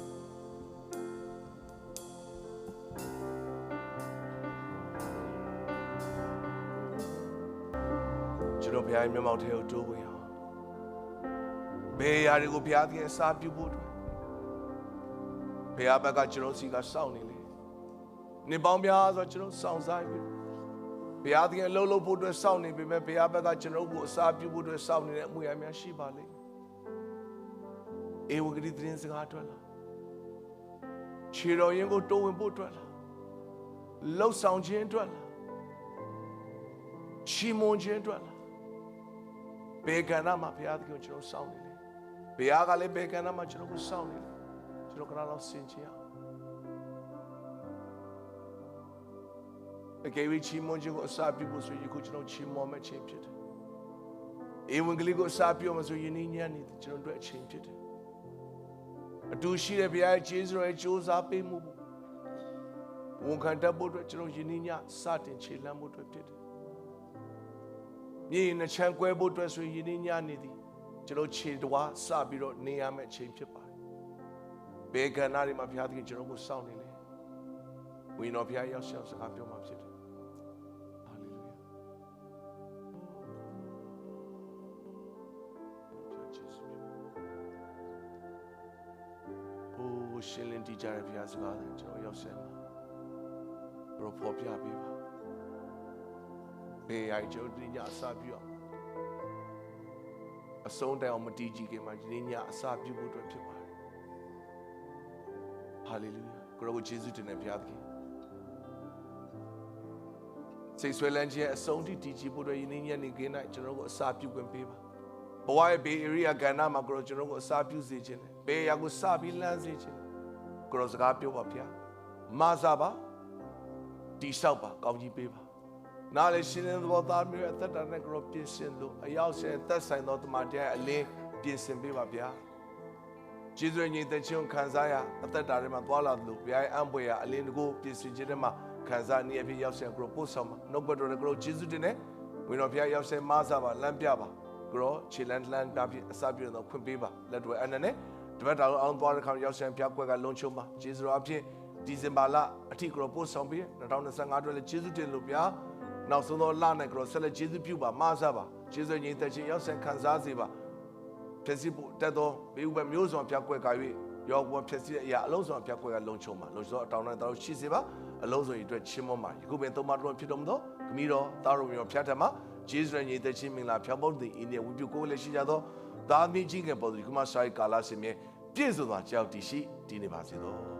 ကျွန်တော်ဘုရားရဲ့မျက်မှောက်ထဲကိုတိုးဝင်အောင်ဘယ်ရာတွေကိုဘုရားသခင်အစာပြုဖို့အတွက်ဘုရားဘက်ကကျွန်တော်စီကစောင့်နေလေနေပေါင်းများဆိုကျွန်တော်စောင့်စားပြီးဘုရားသခင်အလုပ်လုပ်ဖို့အတွက်စောင့်နေပေမဲ့ဘုရားဘက်ကကျွန်တော်ကိုအစာပြုဖို့အတွက်စောင့်နေတဲ့အမှုရာများရှိပါလိမ့်မယ်ဧဝံဂေလိသတင်းစကားအတွက်လားခြေတော်ရင်ကိုတိုးဝင်ဖို့အတွက်လားလှုပ်ဆောင်ခြင်းအတွက်လားချီးမွမ်းခြင်းအတွက်လားဘယ်ကဏ္ဍမှာဘုရားသခင်ကိုကျွန်တော်စောင့်နေလဲဘုရားကလည်းဘယ်ကဏ္ဍမှာကျွန်တော်ကိုစောင့်နေလဲကျွန်တော်ခဏလောက်ဆင်ခြင်အောင်အကယ်၍ချီးမွမ်းခြင်းကိုအစာပြုဖို့ဆိုရင်ခုကျွန်တော်ချီးမွမ်းမဲ့ခြင်းဖြစ်တယ်။ဧဝံဂေလိကိုအစာပြုမှဆိုရင်ညဉ့်နေကျွန်တော်တို့အချိန်ဖြစ်တယ်။အတူရှိတဲ့ဘုရားရဲ့ကျေးဇူးတော်ရဲ့ကြိုးစားပေးမှုဝန်ခံတတ်ဖို့အတွက်ကျွန်တော်ယနေ့ညစတင်ခြေလှမ်းဖို့အတွက်ဖြစ်တယ်။မြေနှချမ်းကွဲဖို့အတွက်ဆိုရင်ယနေ့ညနေသည်ကျွန်တော်ခြေတော်စပြီးတော့နေရမယ့်အချိန်ဖြစ်ပါတယ်။ဘေကနာရီမှာဘုရားသခင်ကျွန်တော်ကိုစောင့်နေလေ။ဝိညာဉ်တော်ဘုရားရောက်ရှောက်စကားပြောမှဖြစ်တယ်။ဟာလေလုယာ။ကျေးဇူး။အိုးရှင်လင်းတည်ကြတဲ့ဘုရားစကားတွေကျွန်တော်ရောက်ဆင်းပါ။ဘရောပေါ်ပြပေးပါ။ဘေးရိုက်ကျွန်တော်ညအစာပြုအောင်အဆုံးတိုင်အောင်မတည်ကြည်ခင်မှာဒီညအစာပြုဖို့အတွက်ဖြစ်ပါတယ်။ဟာလေလုယာ။ကိုရောကိုယေရှုတင်တဲ့ဘုရားသခင်စိတ်ဆွဲလန်းခြင်းအဆုံးထိတည်ကြည်ဖို့အတွက်ယနေ့ညနေခင်း၌ကျွန်တော်ကိုအစာပြုခွင့်ပေးပါဘဝရဲ့ဘေးဧရိယာကဏ္ဍမှာကိုရောကျွန်တော်ကိုအစာပြုစေခြင်းနဲ့ဘေးရာကိုစပြီးလမ်းစေခြင်းကိုရောစကားပြောပါဗျာမဆာပါတိဆောက်ပါကောင်းကြီးပေးပါနားလေရှင်းတဲ့သဘောသားမျိုးအသက်တာနဲ့ကိုရောပြင်ဆင်လို့အရောက်ဆဲသက်ဆိုင်သောတမန်တော်အလင်းပြင်ဆင်ပေးပါဗျာကျေးဇူးညင်တဲ့ခြင်းခံစားရအသက်တာထဲမှာသွားလာလို့ဘုရားရဲ့အံ့ဖွယ်ရာအလင်းတကိုပြင်ဆင်ခြင်းထဲမှာခံစားနေအဖြစ်ရောက်ဆဲကိုရောပို့ဆောင်ပါနှုတ်ဘတော်နဲ့ကိုရောကျေးဇူးတင်နေဝိညာဉ်ဘုရားရောက်ဆဲမဆာပါလမ်းပြပါကိုရောခြေလန်းလန်းပြပြအစပြုတော့ခွင့်ပေးပါလက်တွေအနနဲ့တပတ်တော်အောင်သွားတဲ့ခါရောက်ဆဲဘုရားကွက်ကလုံးချုံပါကျေးဇူးတော်အဖြစ်ဒီဇင်ဘာလအထိကိုရောပို့ဆောင်ပြီး2025အတွက်လည်းကျေးဇူးတင်လို့ဗျာနောက်ဆုံးသောလနဲ့ကိုရောဆက်လက်ကျေးဇူးပြုပါမဆာပါကျေးဇူးညင်တဲ့ခြင်းရောက်ဆဲခံစားစေပါဖြစ်စီဖို့တက်တော်ဘေးဥပမျိုးစုံဘုရားကွက်က၍ရောဘုရားဖြစ်စီတဲ့အရာအလုံးစုံဘုရားကွက်ကလုံးချုံပါလုံးစုံအတောင်နဲ့တော်ရှိစေပါအလုံးစုံအတွက်ချီးမွမ်းပါယခုပင်သုံးပါတော်ဖြစ်တော်မူသောဂမီတော်တာရုံရောဖျားထမှာဂျေဇရညေတဲ့ချင်းမင်္ဂလာဖျားပေါင်းတဲ့ဤနေဝိပုကိုလည်းရှိကြသောသာသမီကြီးငယ်ပေါ်သူဒီကမဆိုင်ကာလစင်မြဲပြည့်စုံစွာကြောက်တည်ရှိတည်နေပါစေသော